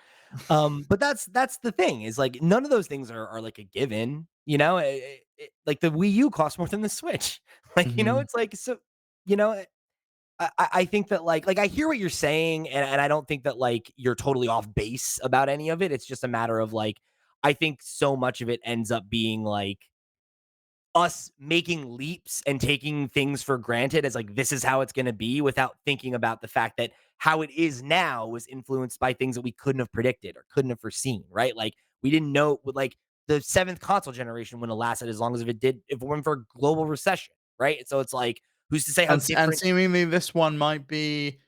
But that's the thing is like none of those things are like a given, like the Wii U costs more than the Switch. Like, mhm. it's like so, you know, I think that like I hear what you're saying, and I don't think that like you're totally off base about any of it. It's just a matter of like I think so much of it ends up being like us making leaps and taking things for granted as like this is how it's going to be without thinking about the fact that how it is now was influenced by things that we couldn't have predicted or couldn't have foreseen, right? Like we didn't know like the seventh console generation wouldn't have lasted as long as if it did if it weren't for a global recession, right? So it's like who's to say how And different. seemingly this one might be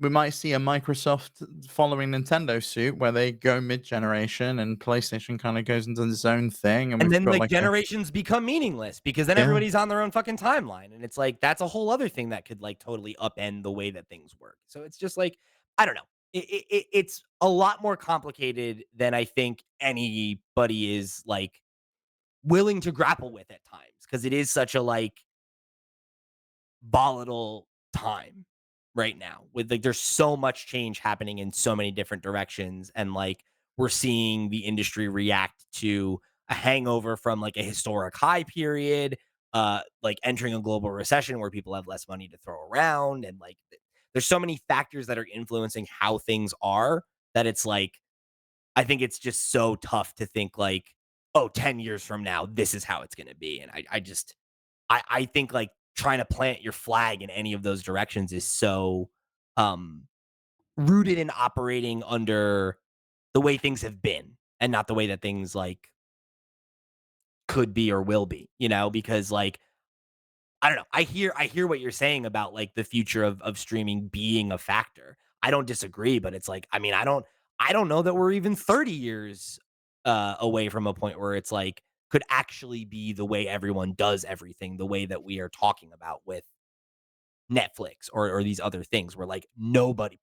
we might see a Microsoft following Nintendo suit where they go mid-generation and PlayStation kinda goes into its own thing, and And we've then got the like a generations become meaningless because then yeah. everybody's on their own fucking timeline. And it's like, that's a whole other thing that could like totally upend the way that things work. So it's just like, I don't know. It's a lot more complicated than I think anybody is like willing to grapple with at times because it is such a like volatile time right now with like there's so much change happening in so many different directions and like we're seeing the industry react to a hangover from like a historic high period like entering a global recession where people have less money to throw around and like there's so many factors that are influencing how things are that it's like I think it's just so tough to think like oh 10 years from now this is how it's going to be and I just I think, like, trying to plant your flag in any of those directions is so, um, rooted in operating under the way things have been and not the way that things, like, could be or will be, because, like, I don't know. I hear what you're saying about, like, the future of streaming being a factor. I don't disagree, but it's like, I mean, I don't know that we're even 30 years, away from a point where it's, like, could actually be the way everyone does everything the way that we are talking about with Netflix or these other things where like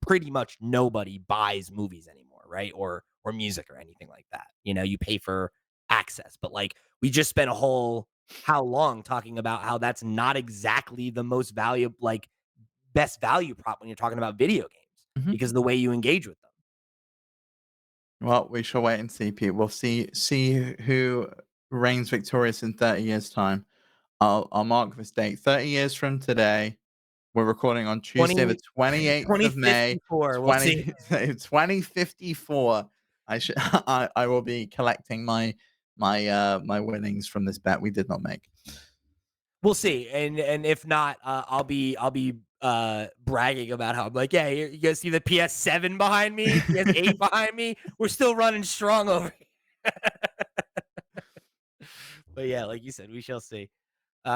pretty much nobody buys movies anymore, right? Or music or anything like that. You pay for access, but like we just spent a whole how long talking about how that's not exactly the most valuable like best value prop when you're talking about video games Mhm. because of the way you engage with them. Well, we shall wait and see, Pete. We'll see who reigns victorious in 30 years' time. I'll mark this date. 30 years from today, we're recording on Tuesday, the 20 28th of May, 2054, we'll see. 20 2054. I should I will be collecting my winnings from this bet we did not make. We'll see, and if not, I'll be bragging about how I'm like, yeah, here, you guys see the PS7 behind me, PS8 behind me. We're still running strong over here. But yeah, like you said, we shall see.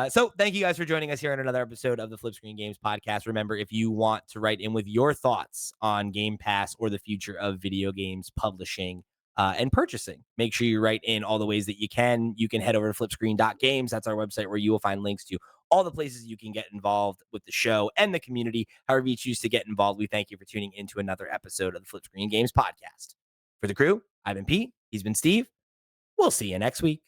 So thank you guys for joining us here on another episode of the Flip Screen Games podcast. Remember, if you want to write in with your thoughts on Game Pass or the future of video games publishing and purchasing, make sure you write in all the ways that you can. You can head over to flipscreen.games. That's our website where you will find links to all the places you can get involved with the show and the community. However you choose to get involved, we thank you for tuning into another episode of the Flip Screen Games podcast. For the crew, I've been Pete. He's been Steve. We'll see you next week.